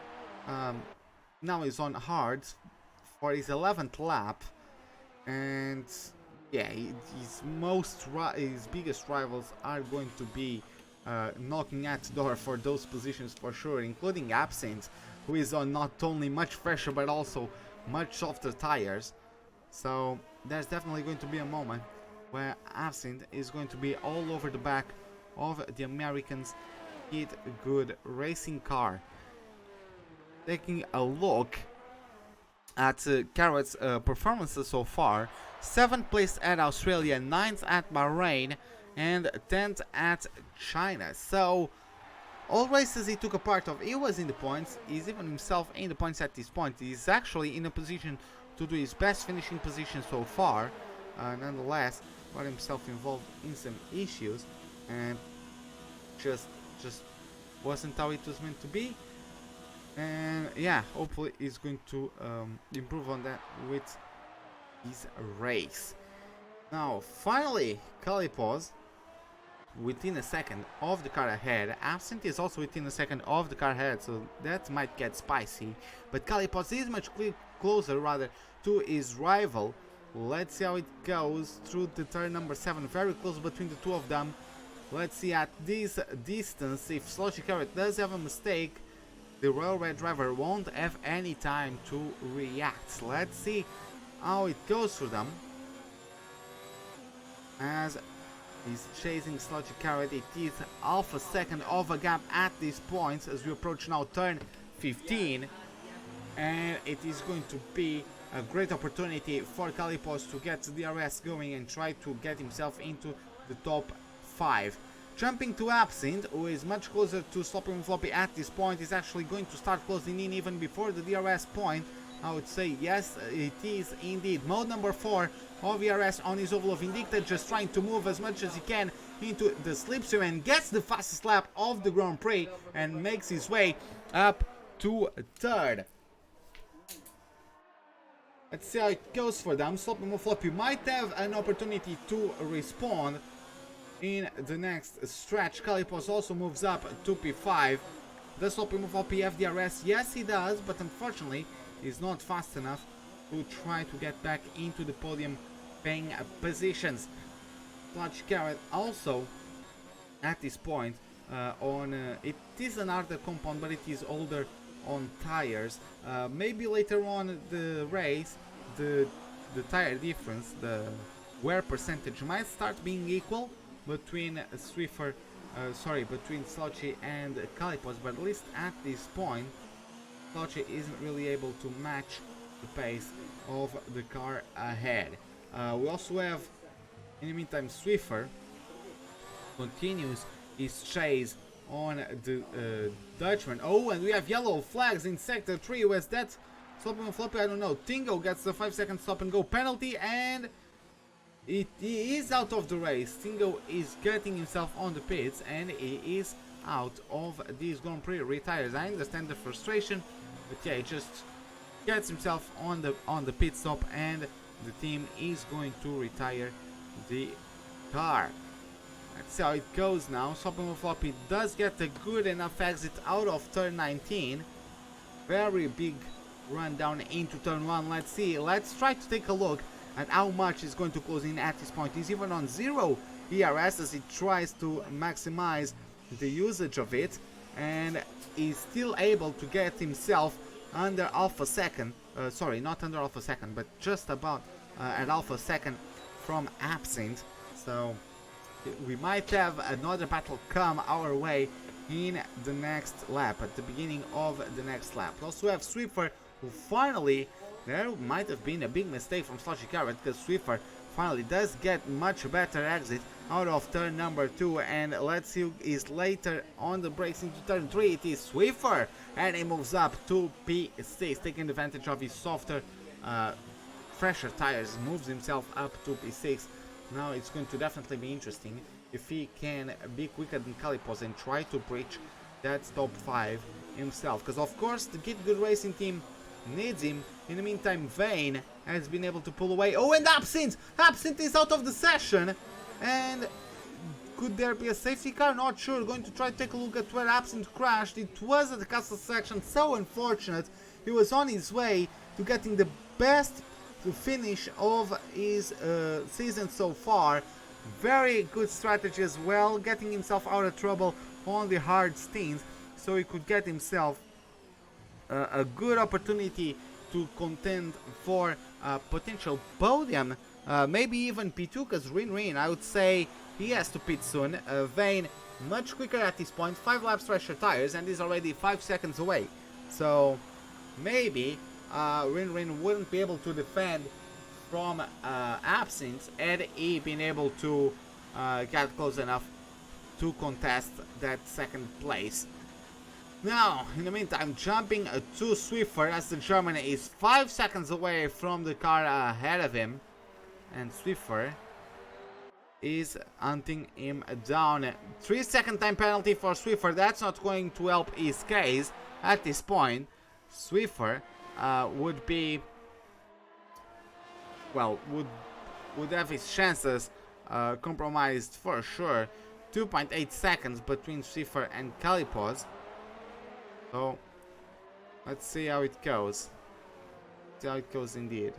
now he's on hards for his 11th lap, and yeah, his biggest rivals are going to be knocking at the door for those positions for sure, including Absinthe, who is on not only much fresher but also much softer tires. So there's definitely going to be a moment where Absinthe is going to be all over the back of the Americans' Kid Good racing car. Taking a look at Carrot's performances so far: 7th place at Australia, 9th at Bahrain, and 10th at China. So all races he took a part of, he was in the points. He's even himself in the points at this point. He's actually in a position to do his best finishing position so far. Nonetheless, got himself involved in some issues, and just wasn't how it was meant to be. And yeah, hopefully he's going to improve on that with his race. Now, finally, Calipos within a second of the car ahead. Absinthe is also within a second of the car ahead, so that might get spicy. But Calipos is much closer, rather, to his rival. Let's see how it goes through the turn number 7. Very close between the two of them. Let's see at this distance, if Slushy Carrot does have a mistake, the Royal Red driver won't have any time to react. Let's see how it goes for them. As he's chasing Slushy Carrot, it is half a second of a gap at this point as we approach now turn 15. And it is going to be a great opportunity for Kalipos to get DRS going and try to get himself into the top 5. Jumping to Absinthe, who is much closer to Sloppy and Floppy at this point, is actually going to start closing in even before the DRS point. I would say yes, it is indeed. Mode number 4 of ERS on his Oval of Vindicta, just trying to move as much as he can into the slipstream and gets the fastest lap of the Grand Prix and makes his way up to 3rd. Let's see how it goes for them. Sloppy and Floppy might have an opportunity to respawn in the next stretch. Kalipos also moves up to P5. Does Sloppy and Floppy have DRS? Yes, he does, but unfortunately is not fast enough to try to get back into the podium paying positions. Clutch Carrot also at this point it is an harder compound, but it is older on tires. Maybe later on the race the tire difference, the wear percentage might start being equal between between Slouchy and Kalipos, but at least at this point Slouchy isn't really able to match the pace of the car ahead. We also have, in the meantime, Swiffer continues his chase on the Dutchman. Oh, and we have yellow flags in Sector 3. Was that Sloppy and Floppy? I don't know. Tingo gets the 5-second stop and go penalty, and he is out of the race. Tingo is getting himself on the pits, and he is out of this Grand Prix. Retires. I understand the frustration, but yeah, he just gets himself on the pit stop, and the team is going to retire the car. Let's see how it goes now. Sloppy and Floppy does get a good enough exit out of turn 19. Very big run down into turn 1. Let's see. Let's try to take a look at how much is going to close in at this point. He's even on 0 ERS as he tries to maximize the usage of it, and he's still able to get himself under half a second. Sorry, not under half a second, but just about at half a second from Absinthe. So we might have another battle come our way in the next lap, at the beginning of the next lap. We also have Swiffer, who finally, there might have been a big mistake from Slushy Carrot, because Swiffer finally does get much better exit out of turn number 2, and let's see who is later on the brakes into turn 3. It is Swiffer, and he moves up to P6, taking advantage of his softer, fresher tires, moves himself up to P6. Now it's going to definitely be interesting if he can be quicker than Kalipos and try to breach that top 5 himself, because of course the Get Good Racing team needs him. In the meantime, Vane has been able to pull away. Oh, and Absinthe is out of the session, and could there be a safety car? Not sure. Going to try to take a look at where Absinthe crashed. It was at the castle section. So unfortunate. He was on his way to getting the best finish of his season so far. Very good strategy as well, getting himself out of trouble on the hard stints, so he could get himself a good opportunity to contend for a potential podium, maybe even P2, because Rin, I would say he has to pit soon. Vane much quicker at this point, 5 laps fresher tires, and is already 5 seconds away. So maybe Rin wouldn't be able to defend from Absinthe had he been able to get close enough to contest that second place. Now, in the meantime, jumping to Swiffer, as the German is 5 seconds away from the car ahead of him, and Swiffer is hunting him down. 3-second time penalty for Swiffer. That's not going to help his case at this point. Swiffer would be, well, would have his chances compromised for sure. 2.8 seconds between Swiffer and Kalipos. So let's see how it goes. See how it goes indeed.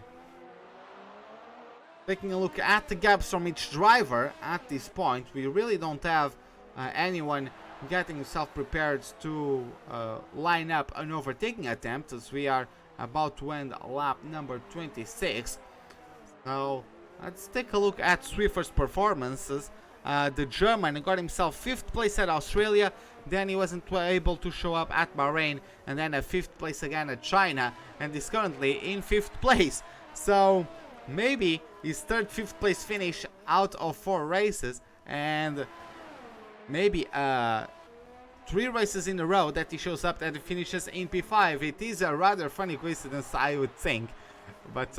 Taking a look at the gaps from each driver at this point, we really don't have anyone getting himself prepared to line up an overtaking attempt, as we are about to end lap number 26. So let's take a look at Swiffer's performances. The German got himself 5th place at Australia, then he wasn't able to show up at Bahrain, and then a 5th place again at China, and is currently in 5th place. So maybe his 3rd 5th place finish out of 4 races, and maybe 3 races in a row that he shows up and finishes in P5. It is a rather funny coincidence, I would think, but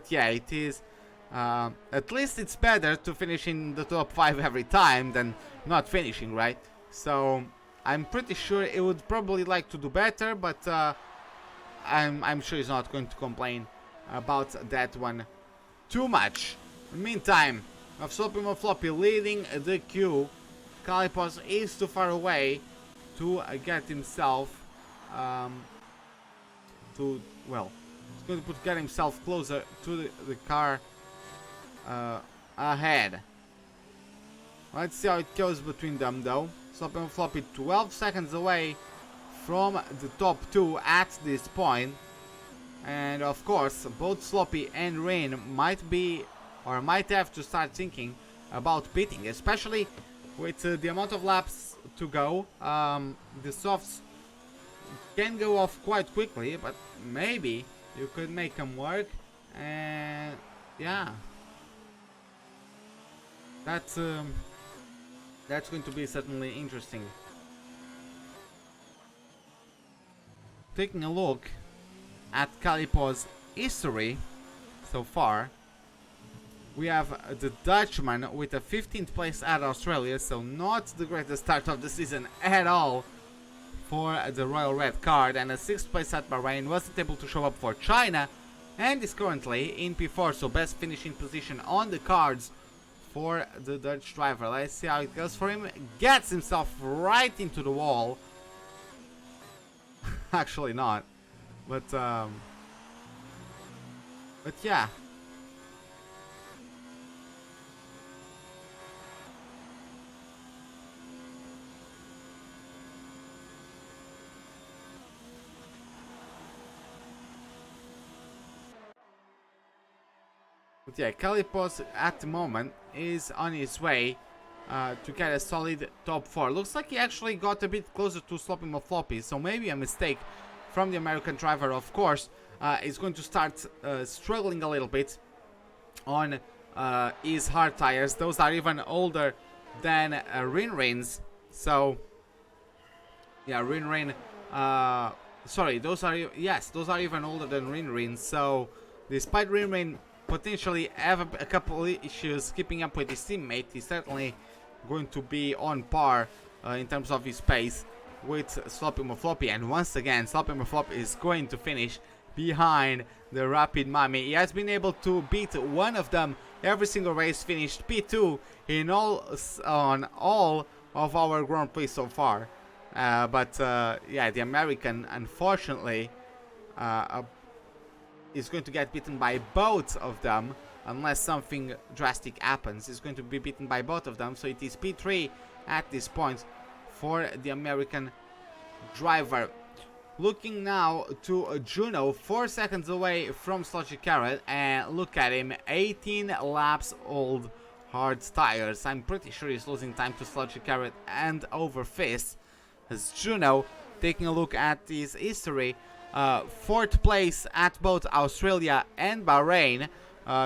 yeah, it is. At least it's better to finish in the top 5 every time than not finishing, right? So I'm pretty sure he would probably like to do better, but I'm sure he's not going to complain about that one too much. In the meantime, of Sloppy Floppy leading the queue. Kalipos is too far away to get himself he's going to get himself closer to the car ahead. Let's see how it goes between them though. Sloppy and Floppy 12 seconds away from the top 2 at this point. And of course, both Sloppy and Rin might have to start thinking about pitting, especially with the amount of laps to go. The softs can go off quite quickly, but maybe you could make them work. And yeah, that's going to be certainly interesting. Taking a look at Kalipos' history so far, we have the Dutchman with a 15th place at Australia, so not the greatest start of the season at all for the Royal Red Card, and a 6th place at Bahrain. Wasn't able to show up for China and is currently in P4, so best finishing position on the cards for the Dutch driver. Let's see how it goes for him. Gets himself right into the wall. Actually not, but yeah. But yeah, Kalipos at the moment is on his way to get a solid top 4. Looks like he actually got a bit closer to Sloppy Floppy, so maybe a mistake from the American driver. Of course, is going to start struggling a little bit on his hard tires. Those are even older than Rinrin's. So yeah, Rinrin. Sorry, those are even older than Rinrin. So despite Rinrin potentially have a couple issues keeping up with his teammate, he's certainly going to be on par in terms of his pace with Sloppy Floppy. And once again, Sloppy Floppy is going to finish behind the Rapid Mummy. He has been able to beat one of them every single race, finished P2 on all of our Grand Prix so far. But yeah, the American, unfortunately, is going to get beaten by both of them unless something drastic happens. He's going to be beaten by both of them, so it is P3 at this point for the American driver. Looking now to Juno, 4 seconds away from Sludgy Carrot, and look at him, 18 laps old hard tires. I'm pretty sure he's losing time to Sludgy Carrot and Overfist. As Juno, taking a look at his history, 4th place at both Australia and Bahrain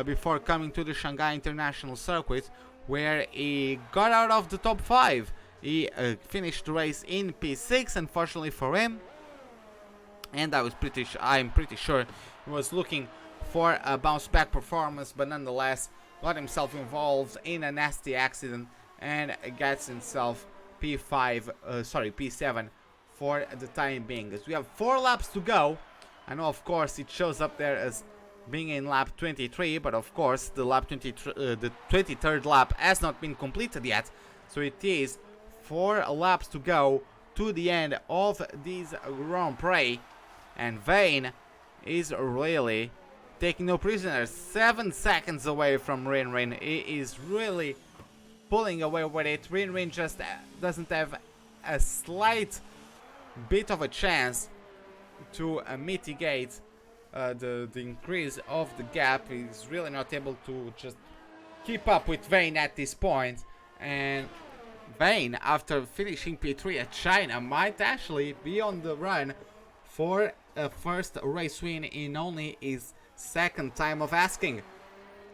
before coming to the Shanghai International Circuit, where he got out of the top 5. He finished the race in P6, unfortunately for him, and I'm pretty sure he was looking for a bounce back performance, but nonetheless got himself involved in a nasty accident and gets himself P7 for the time being. As we have 4 laps to go, I know of course it shows up there as being in lap 23, but of course the 23rd lap has not been completed yet, so it is 4 laps to go to the end of this Grand Prix, and Vane is really taking no prisoners. 7 seconds away from Rinrin. He is really pulling away with it. Rinrin just doesn't have a slight bit of a chance to mitigate the increase of the gap. He's really not able to just keep up with Vane at this point, and Vane, after finishing P3 at China, might actually be on the run for a first race win in only his second time of asking.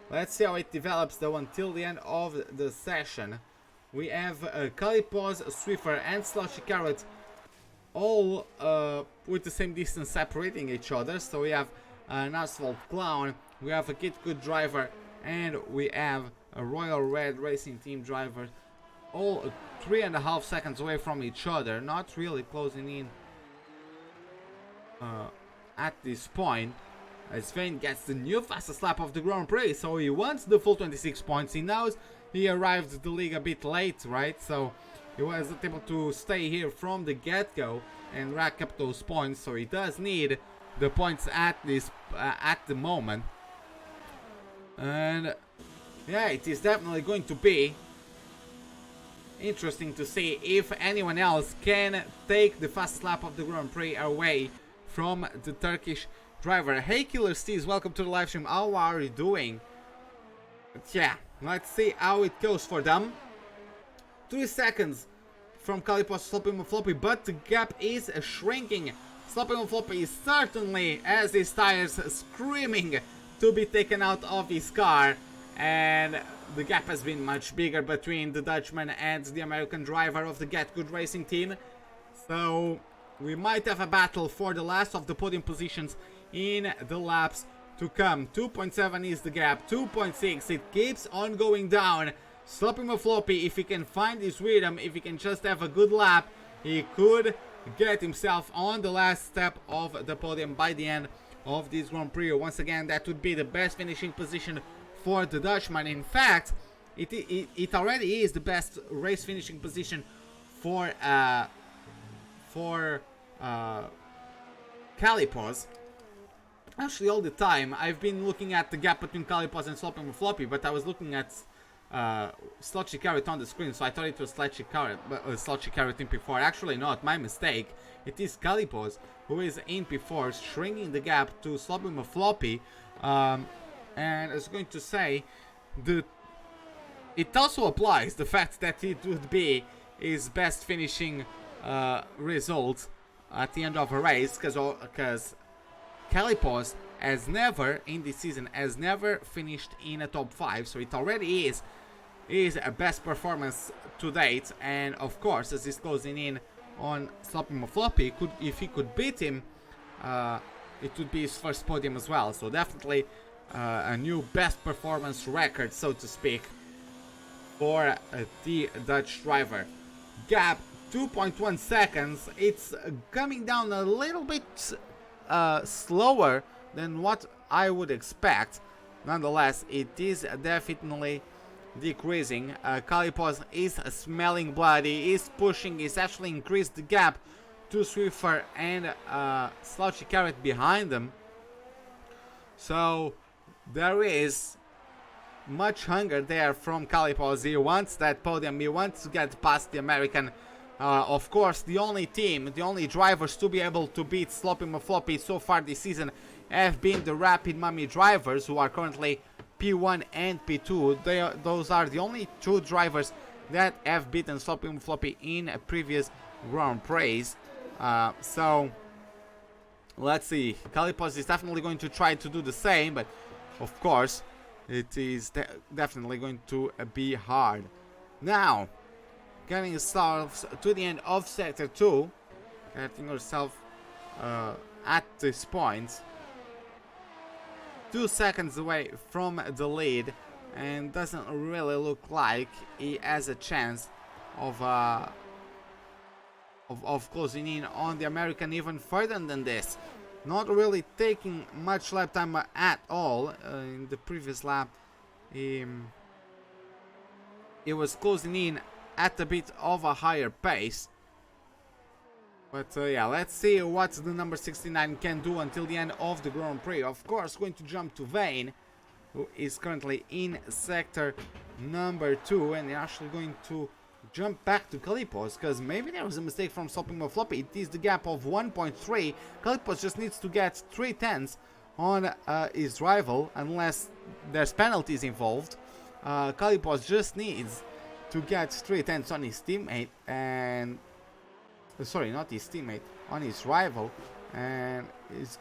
Let's see how it develops though until the end of the session. We have Kalipos, Swiffer and Slushy Carrot all with the same distance separating each other. So we have an Asphalt Clown, we have a Kid Good driver, and we have a Royal Red Racing Team driver, all 3.5 seconds away from each other, not really closing in at this point. As Vane gets the new fastest lap of the Grand Prix, so he wants the full 26 points. He knows he arrived the league a bit late, right? So he wasn't able to stay here from the get-go and rack up those points, so he does need the points at the moment. And yeah, it is definitely going to be interesting to see if anyone else can take the fastest lap of the Grand Prix away from the Turkish driver. Hey Killer Steez, welcome to the live stream. How are you doing? But yeah, let's see how it goes for them. 3 seconds from Kalipos Sloppy Floppy, but the gap is shrinking. Sloppy Floppy certainly has his tires screaming to be taken out of his car, and the gap has been much bigger between the Dutchman and the American driver of the Get Good Racing team. So we might have a battle for the last of the podium positions in the laps to come. 2.7 is the gap, 2.6, it keeps on going down. Sloppy Floppy, if he can find his rhythm, if he can just have a good lap, he could get himself on the last step of the podium by the end of this Grand Prix. Once again, that would be the best finishing position for the Dutchman. In fact, it already is the best race finishing position for Kalipos. Actually, all the time I've been looking at the gap between Kalipos and Sloppy Floppy, but I was looking at Slotchy Carrot on the screen, so I thought it was Slotchy Carrot in P4. Actually not, my mistake. It is Kalipos who is in P4, shrinking the gap to Sloppy Floppy. And I was going to say, it also applies the fact that it would be his best finishing result at the end of a race, because Kalipos has never, in this season, has never finished in a top 5, so it already is a best performance to date. And of course, as he's closing in on Sloppy Floppy, if he could beat him, it would be his first podium as well. So definitely a new best performance record, so to speak, for the Dutch driver. Gap 2.1 seconds. It's coming down a little bit slower than what I would expect. Nonetheless, it is definitely decreasing. Kalipos is smelling blood. He is pushing. He's actually increased the gap to Swiffer and Slouchy Carrot behind them. So there is much hunger there from Kalipos. He wants that podium. He wants to get past the American. Of course, the only drivers to be able to beat Sloppy Floppy so far this season have been the Rapid Mummy drivers, who are currently P1 and P2. Those are the only two drivers that have beaten Sloppy Floppy in previous Grand Prix. So let's see. Kalipos is definitely going to try to do the same, but of course it is definitely going to be hard. Now, getting ourselves to the end of Sector 2, getting ourselves at this point 2 seconds away from the lead, and doesn't really look like he has a chance of closing in on the American even further than this. Not really taking much lap time at all. In the previous lap, he was closing in at a bit of a higher pace. But yeah, let's see what the number 69 can do until the end of the Grand Prix. Of course, going to jump to Vane, who is currently in sector number 2, and they're actually going to jump back to Kalipos, because maybe there was a mistake from Sloppy Floppy. It is the gap of 1.3. Kalipos just needs to get 3/10 on his rival, unless there's penalties involved. Kalipos just needs to get 3 tenths on his teammate, and sorry, not his teammate, on his rival, and is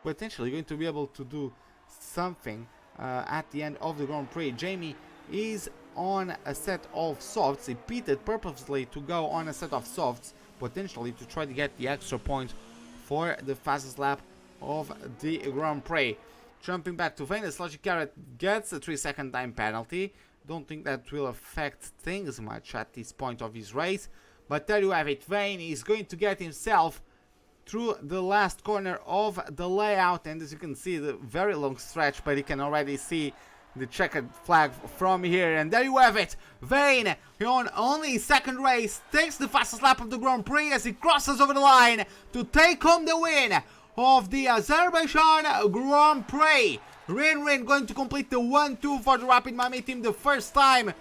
potentially going to be able to do something at the end of the Grand Prix. Jamie is on a set of softs. He pitted purposely to go on a set of softs, potentially to try to get the extra point for the fastest lap of the Grand Prix. Jumping back to Vane, Logic Carrot gets a 3-second time penalty. Don't think that will affect things much at this point of his race, but there you have it. Vane is going to get himself through the last corner of the layout, and as you can see, the very long stretch, but you can already see the checkered flag from here, and there you have it. Vane, on only his second race, takes the fastest lap of the Grand Prix as he crosses over the line to take home the win of the Azerbaijan Grand Prix. Rin going to complete the 1-2 for the Rapid Miami team, the first time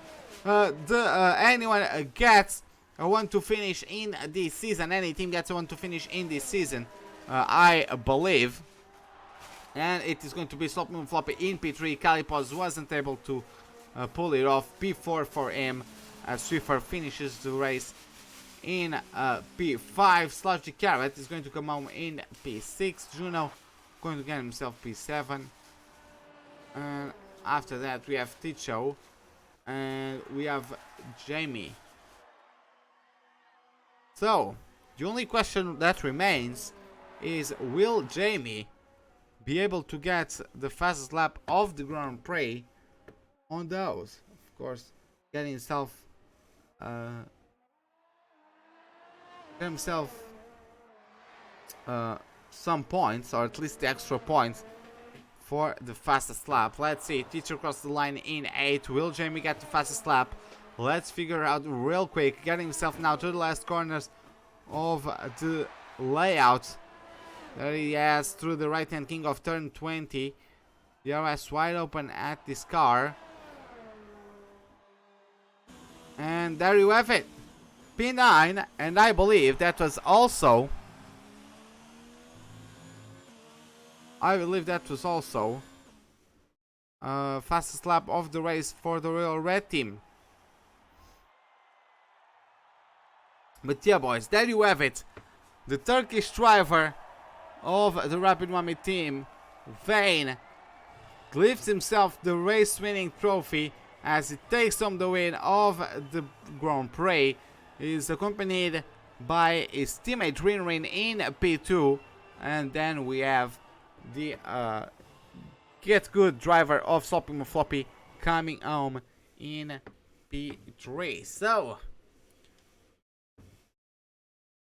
anyone gets a 1-2 finish in this season. Any team gets a 1-2 finish in this season, I believe. And it is going to be Sloppy and Floppy in P3. Calipos wasn't able to pull it off. P4 for him as Swiffer finishes the race in P5. Sludgy Carrot is going to come home in P6. Juno going to get himself P7. And after that we have Ticho. And we have Jamie. So, the only question that remains is, will Jamie be able to get the fastest lap of the Grand Prix on those? Of course, getting himself some points, or at least the extra points for the fastest lap. Let's see, Teacher crossed the line in 8. Will Jamie get the fastest lap? Let's figure out real quick. Getting himself now to the last corners of the layout. There he has through the right hand king of turn 20. DRS wide open at this car. And there you have it. P9, and I believe that was also fastest lap of the race for the Royal Red team. But yeah, boys, there you have it. The Turkish driver of the Rapid Miami team, Vane, lifts himself the race-winning trophy as he takes home the win of the Grand Prix. He is accompanied by his teammate Rin in P2, and then we have the Get Good driver of Sloppy Floppy coming home in P3. So,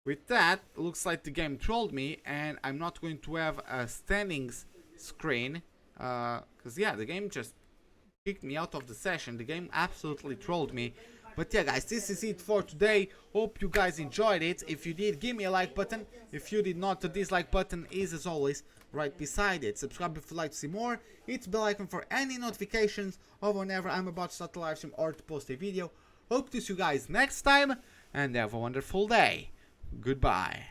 with that, looks like the game trolled me, and I'm not going to have a standings screen, because yeah, the game just kicked me out of the session. The game absolutely trolled me. But yeah, guys, this is it for today. Hope you guys enjoyed it. If you did, give me a like button. If you did not, the dislike button is, as always, right beside it. Subscribe if you'd like to see more. Hit the bell icon for any notifications of whenever I'm about to start a live stream or to post a video. Hope to see you guys next time, and have a wonderful day. Goodbye.